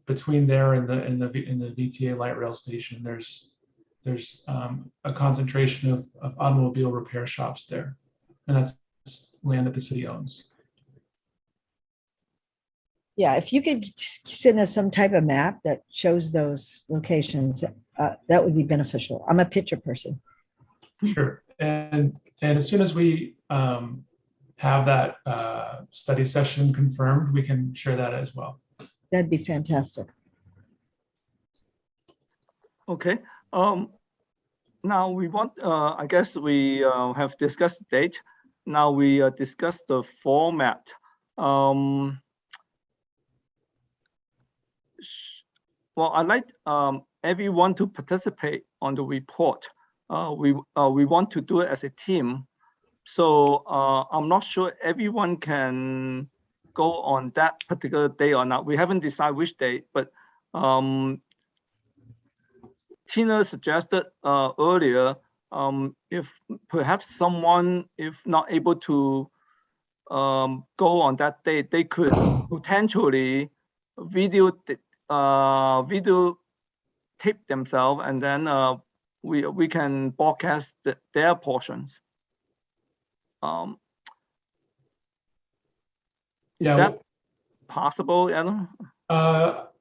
S2: Between there and the VTA light rail station, there's a concentration of automobile repair shops there, and that's land that the city owns.
S5: Yeah, if you could send us some type of map that shows those locations, that would be beneficial. I'm a picture person.
S2: Sure. And as soon as we have that study session confirmed, we can share that as well.
S5: That'd be fantastic.
S3: Okay. Now we want, I guess we have discussed the date. Now we discuss the format. Well, I'd like everyone to participate on the report. We want to do it as a team. So I'm not sure everyone can go on that particular day or not. We haven't decided which day, but Tina suggested earlier, if perhaps someone, if not able to go on that day, they could potentially video tape themselves, and then we can broadcast their portions. Is that possible, Adam?
S2: I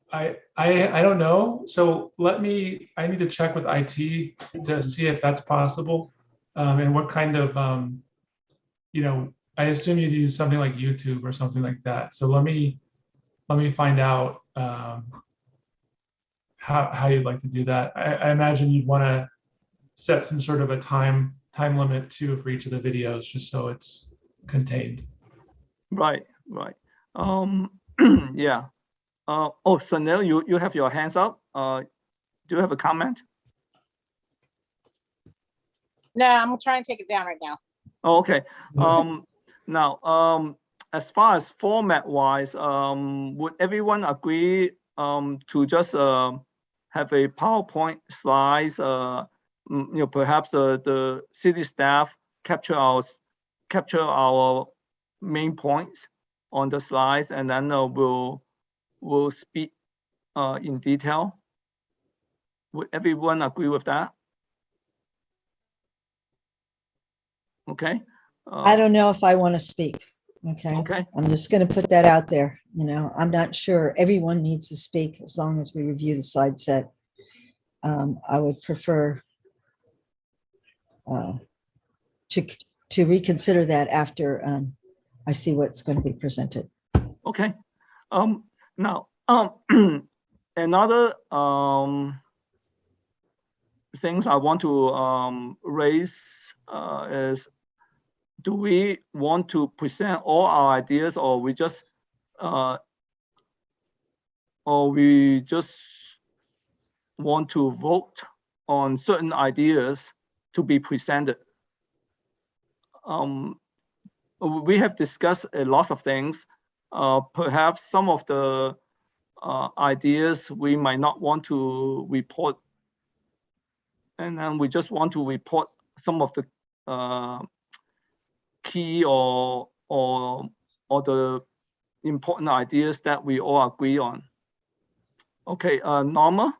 S2: don't know. So I need to check with IT to see if that's possible, and what kind of I assume you'd use something like YouTube or something like that. So let me find out how you'd like to do that. I imagine you'd want to set some sort of a time limit too for each of the videos, just so it's contained.
S3: Right. Yeah. Oh, Sanil, you have your hands up. Do you have a comment?
S9: No, I'm trying to take it down right now.
S3: Oh, okay. Now, as far as format wise, would everyone agree to just have a PowerPoint slides? Perhaps the city staff capture our main points on the slides, and then we'll speak in detail. Would everyone agree with that? Okay.
S5: I don't know if I want to speak. Okay. I'm just going to put that out there. I'm not sure everyone needs to speak as long as we review the slide set. I would prefer to reconsider that after I see what's going to be presented.
S3: Okay. Now, another things I want to raise is do we want to present all our ideas, or we just want to vote on certain ideas to be presented? We have discussed a lot of things. Perhaps some of the ideas we might not want to report, and then we just want to report some of the key or the important ideas that we all agree on. Okay, Norma?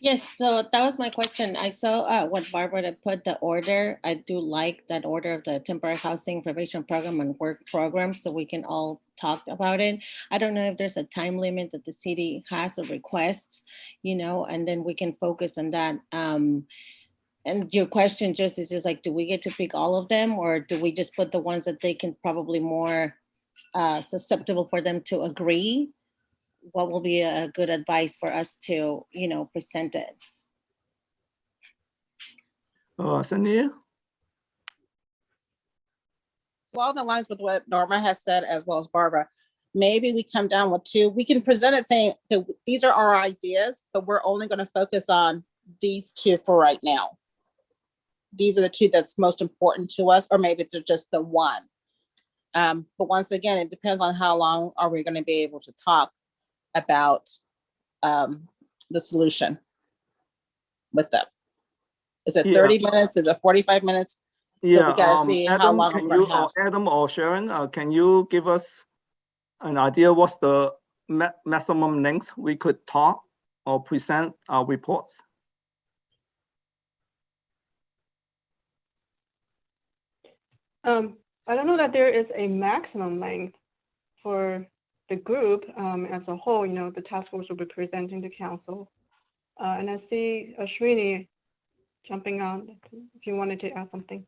S7: Yes, so that was my question. I saw what Barbara had put the order. I do like that order of the temporary housing prevention program and work program, so we can all talk about it. I don't know if there's a time limit that the city has of requests, you know, and then we can focus on that. And your question just is just like, do we get to pick all of them, or do we just put the ones that they can probably more susceptible for them to agree? What will be a good advice for us to, you know, present it?
S3: Sania?
S9: Along the lines with what Norma has said, as well as Barbara, maybe we come down with two. We can present it saying, okay, these are our ideas, but we're only going to focus on these two for right now. These are the two that's most important to us, or maybe it's just the one. But once again, it depends on how long are we going to be able to talk about the solution with them. Is it 30 minutes? Is it 45 minutes?
S3: Yeah,
S9: so we gotta see
S3: Adam,
S9: how long
S3: can
S9: we're
S3: you,
S9: gonna have.
S3: Adam or Sharon, can you give us an idea what's the maximum length we could talk or present our reports?
S1: I don't know that there is a maximum length for the group as a whole. You know, the task force will be presenting to council. And I see Ashwini jumping on if you wanted to add something.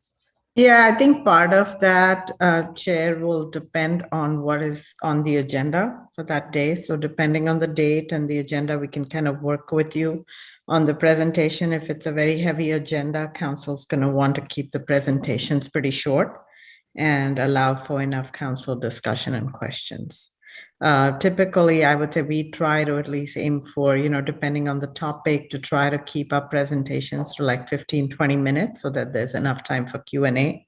S11: Yeah, I think part of that, Chair, will depend on what is on the agenda for that day. So depending on the date and the agenda, we can kind of work with you on the presentation. If it's a very heavy agenda, council's going to want to keep the presentations pretty short and allow for enough council discussion and questions. Typically, I would say we try to at least aim for, you know, depending on the topic, to try to keep our presentations to like 15, 20 minutes so that there's enough time for Q&A.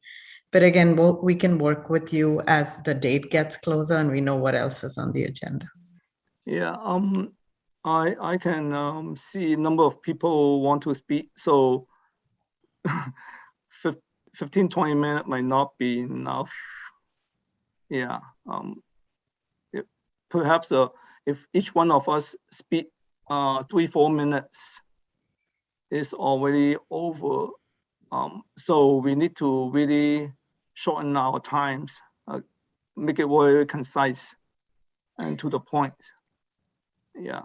S11: But again, we can work with you as the date gets closer and we know what else is on the agenda.
S3: Yeah, I can see a number of people want to speak, so 15, 20 minutes might not be enough. Yeah, perhaps if each one of us speak 3-4 minutes is already over. So we need to really shorten our times, make it very concise and to the point. Yeah.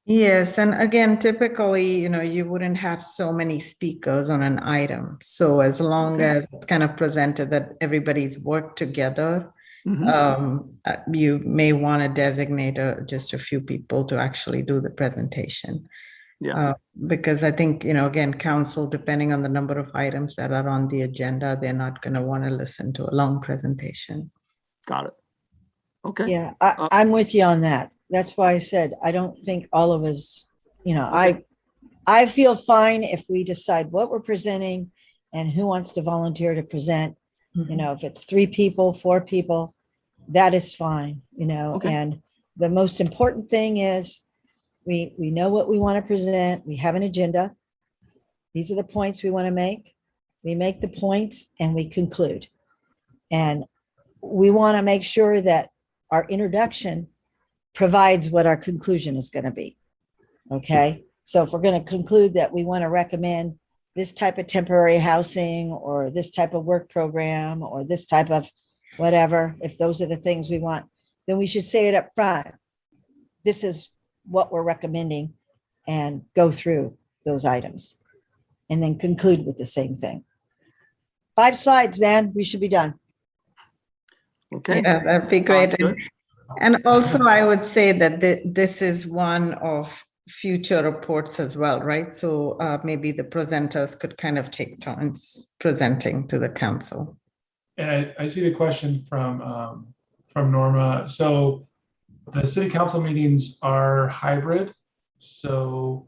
S11: Yes, and again, typically, you know, you wouldn't have so many speakers on an item. So as long as it's kind of presented that everybody's worked together, you may want to designate just a few people to actually do the presentation.
S3: Yeah.
S11: Because I think, you know, again, council, depending on the number of items that are on the agenda, they're not going to want to listen to a long presentation.
S3: Got it. Okay.
S5: Yeah, I'm with you on that. That's why I said, I don't think all of us, you know, I feel fine if we decide what we're presenting and who wants to volunteer to present. You know, if it's 3 people, 4 people, that is fine, you know. And the most important thing is we know what we want to present. We have an agenda. These are the points we want to make. We make the points and we conclude. And we want to make sure that our introduction provides what our conclusion is going to be. Okay. So if we're going to conclude that we want to recommend this type of temporary housing or this type of work program or this type of whatever, if those are the things we want, then we should say it up front. This is what we're recommending, and go through those items and then conclude with the same thing. 5 slides, man, we should be done.
S3: Okay.
S11: Yeah, that'd be great. And also I would say that this is one of future reports as well, right? So maybe the presenters could kind of take turns presenting to the council.
S2: And I see the question from Norma. So the city council meetings are hybrid. So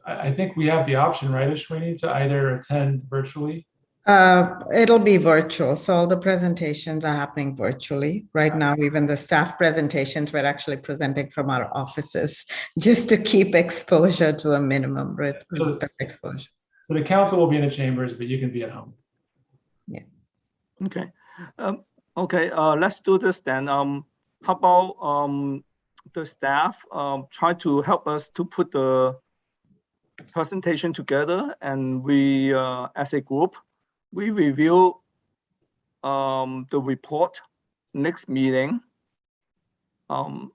S2: I think we have the option, right, Ashwini, to either attend virtually.
S11: It'll be virtual. So all the presentations are happening virtually. Right now, even the staff presentations, we're actually presenting from our offices just to keep exposure to a minimum, right? Exposure.
S2: So the council will be in the chambers, but you can be at home.
S11: Yeah.
S3: Okay. Okay, let's do this then. How about the staff try to help us to put the presentation together, and we as a group, we review the report next meeting, and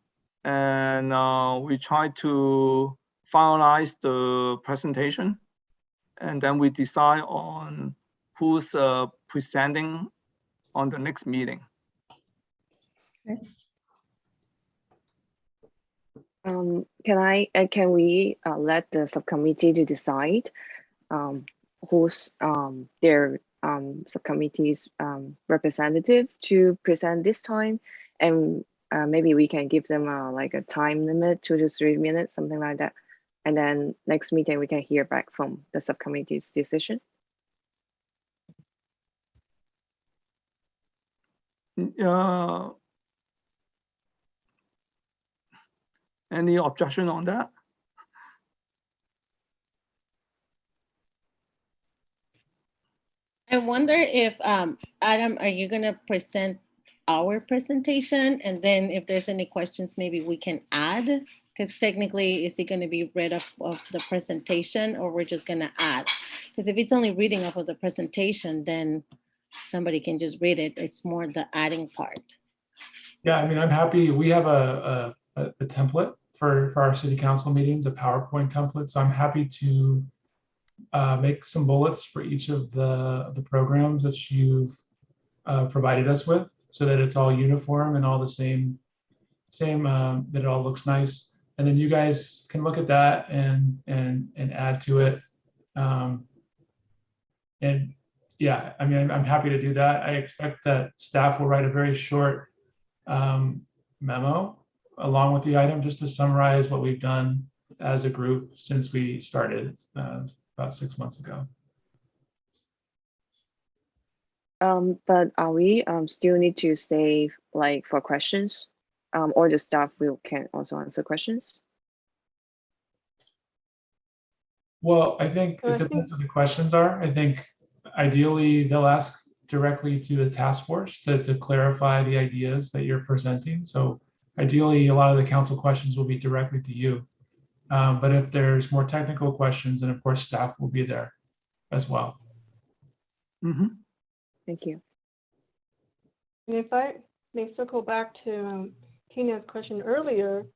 S3: we try to finalize the presentation, and then we decide on who's presenting on the next meeting.
S11: Okay.
S10: Can we let the subcommittee to decide who's their subcommittee's representative to present this time, and maybe we can give them like a time limit, 2 to 3 minutes, something like that, and then next meeting we can hear back from the subcommittee's decision.
S3: Any objection on that?
S7: I wonder if, Adam, are you gonna present our presentation? And then if there's any questions, maybe we can add? Because technically, is it gonna be read off of the presentation, or we're just gonna add? Because if it's only reading off of the presentation, then somebody can just read it. It's more the adding part.
S2: Yeah, I mean, I'm happy. We have a template for our city council meetings, a PowerPoint template. So I'm happy to make some bullets for each of the programs that you've provided us with, so that it's all uniform and all the same, that it all looks nice. And then you guys can look at that and add to it. And yeah, I mean, I'm happy to do that. I expect that staff will write a very short memo along with the item, just to summarize what we've done as a group since we started about 6 months ago.
S10: But are we still need to stay like for questions, or the staff can also answer questions?
S2: Well, I think it depends what the questions are. I think ideally they'll ask directly to the task force to clarify the ideas that you're presenting. So ideally, a lot of the council questions will be directly to you. But if there's more technical questions, then of course staff will be there as well.
S3: Mm-hmm.
S10: Thank you.
S1: And if I may circle back to Tina's question earlier,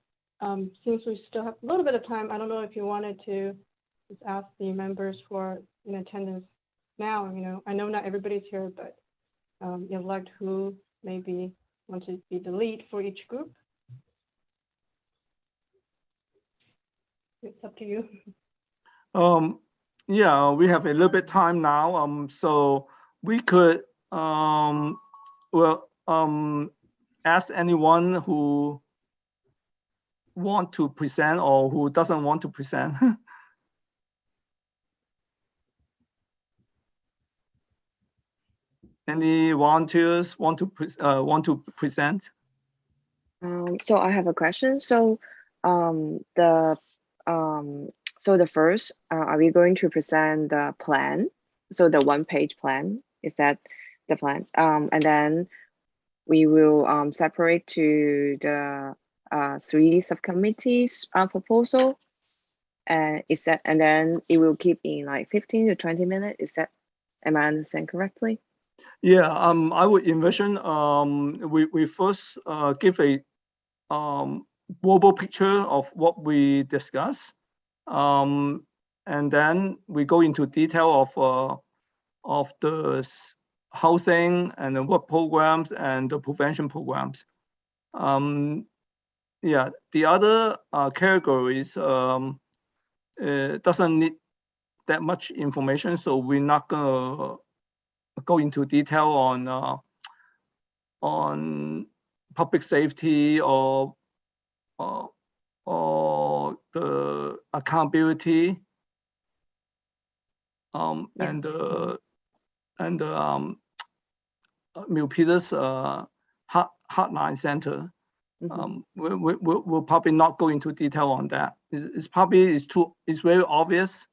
S1: since we still have a little bit of time, I don't know if you wanted to just ask the members for in attendance now. You know, I know not everybody's here, but elect who maybe want to be the lead for each group. It's up to you.
S3: Yeah, we have a little bit time now. So we could ask anyone who want to present or who doesn't want to present. Any volunteers want to present?
S10: So I have a question. So the first, are we going to present the plan? So the 1-page plan, is that the plan? And then we will separate to the 3 subcommittees proposal. And then it will keep in like 15 to 20 minutes. Is that, am I understanding correctly?
S3: Yeah, I would envision we first give a global picture of what we discuss, and then we go into detail of the housing and the work programs and the prevention programs. yeah, the other categories doesn't need that much information, so we're not gonna go into detail on public safety or the accountability and Milpitas hotline center. We'll probably not go into detail on that. It's very obvious,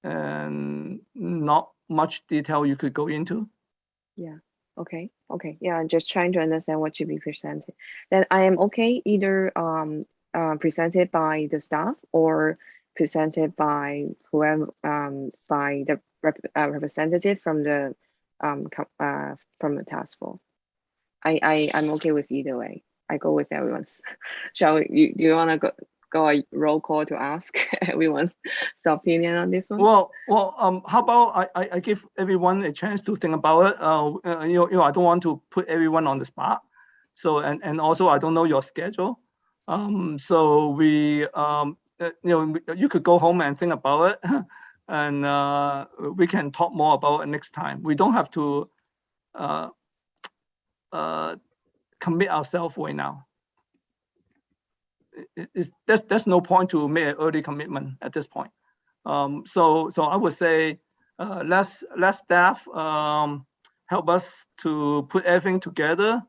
S3: and not much detail you could go into.
S10: Yeah. Okay. Okay. Yeah. I'm just trying to understand what should be presented. Then I am okay either presented by the staff or presented by whoever by the representative from the task force. I'm okay with either way. I go with everyone's. Do you want to go a roll call to ask everyone's opinion on this one?
S3: Well, how about I give everyone a chance to think about it. I don't want to put everyone on the spot. So and also I don't know your schedule. So we you could go home and think about it, and we can talk more about it next time. We don't have to commit ourselves right now. There's no point to make an early commitment at this point. So I would say let's staff help us to put everything together,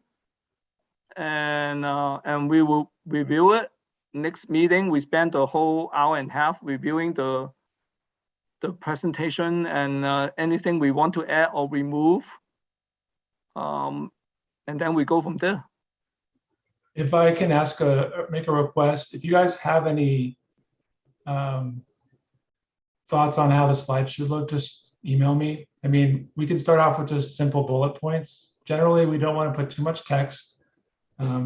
S3: and we will review it. Next meeting, we spend the whole hour and a half reviewing the presentation and anything we want to add or remove, and then we go from there.
S2: If I can make a request, if you guys have any thoughts on how the slides should look, just email me. I mean, we can start off with just simple bullet points. Generally, we don't want to put too much text.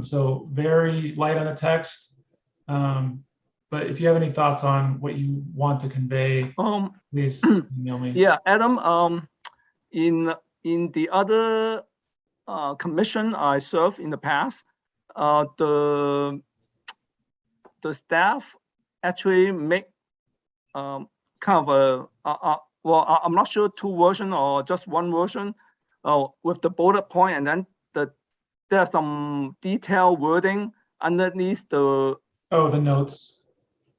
S2: So very light on the text. But if you have any thoughts on what you want to convey, please email me.
S3: Yeah, Adam, in the other commission I served in the past, the staff actually make kind of well, I'm not sure 2 versions or just 1 version with the bullet point, and then there's some detailed wording underneath the
S2: notes.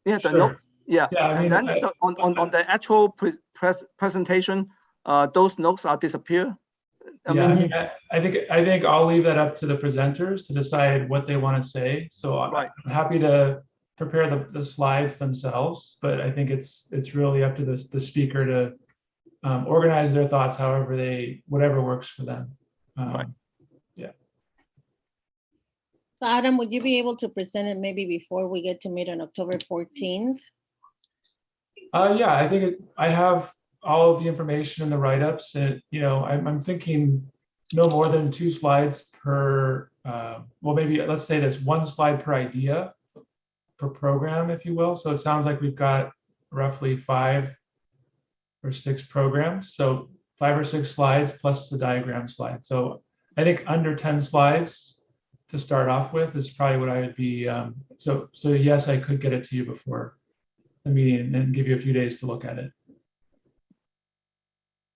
S3: Yeah, the
S2: Sure.
S3: notes. Yeah,
S2: I mean,
S3: and then on the actual presentation, those notes are disappear.
S2: I think I'll leave that up to the presenters to decide what they want to say. So I'm happy to prepare the slides themselves, but I think it's really up to the speaker to organize their thoughts whatever works for them. Yeah.
S7: So Adam, would you be able to present it maybe before we get to meet on October 14th?
S2: Yeah, I think I have all of the information in the write-ups, and I'm thinking no more than 2 slides per. Well, maybe let's say this 1 slide per idea per program, if you will. So it sounds like we've got roughly 5 or 6 programs. So 5 or 6 slides plus the diagram slide. So I think under 10 slides to start off with is probably what I would be. So yes, I could get it to you before the meeting and give you a few days to look at it.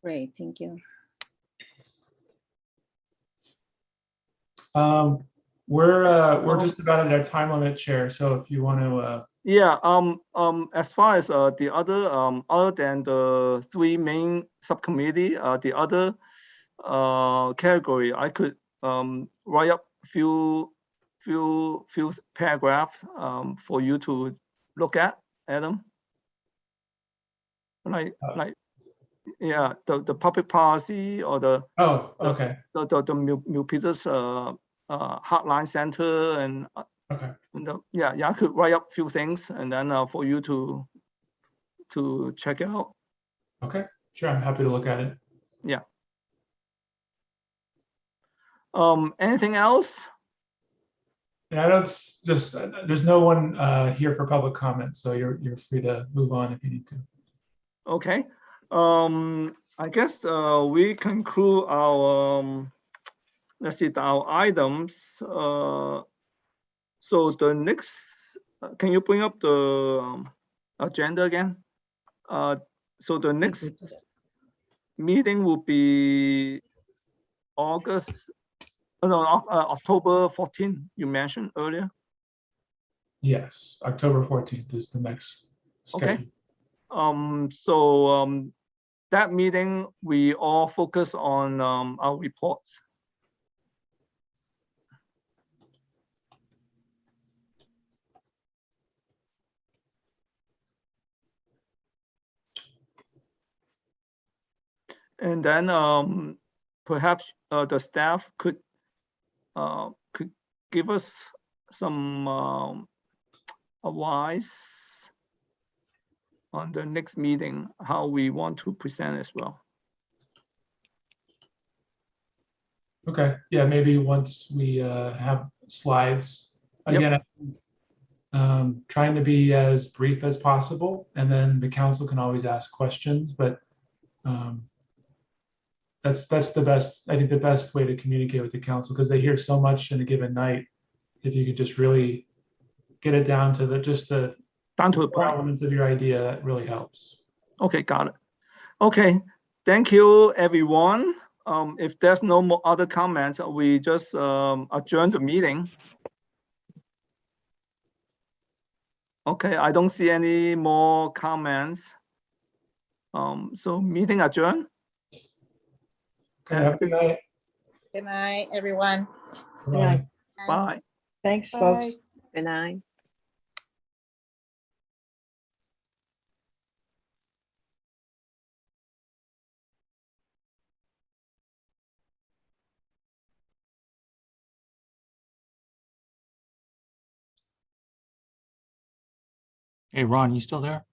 S7: Great, thank you.
S2: We're just about at our time limit, Chair. So if you want to.
S3: Yeah. As far as the other than the 3 main subcommittee, the other category, I could write up few paragraphs for you to look at, Adam. Yeah, the public policy or the the Milpitas hotline center and I could write up a few things and then for you to check it out.
S2: Okay, sure, I'm happy to look at it.
S3: Yeah. Anything else?
S2: Yeah, I don't there's no one here for public comment, so you're free to move on if you need to.
S3: Okay. I guess we conclude our let's see our items So the next, can you bring up the agenda again? So the next meeting will be October 14, you mentioned earlier.
S2: Yes, October 14th is the next schedule.
S3: Okay. So that meeting, we all focus on our reports. And then perhaps the staff could give us some advice on the next meeting, how we want to present as well.
S2: Okay, yeah, maybe once we have slides, again, trying to be as brief as possible, and then the council can always ask questions, but that's the best, I think the best way to communicate with the council, because they hear so much in a given night. If you could just really get it down to the
S3: point
S2: elements of your idea, that really helps.
S3: Okay, got it. Okay, thank you, everyone. If there's no more other comments, we just adjourn the meeting. Okay, I don't see any more comments. So meeting adjourned.
S2: Okay, have a good night.
S9: Good night, everyone.
S2: Bye.
S3: Bye.
S5: Thanks, folks.
S10: Good night.
S4: Hey, Ron, you still there?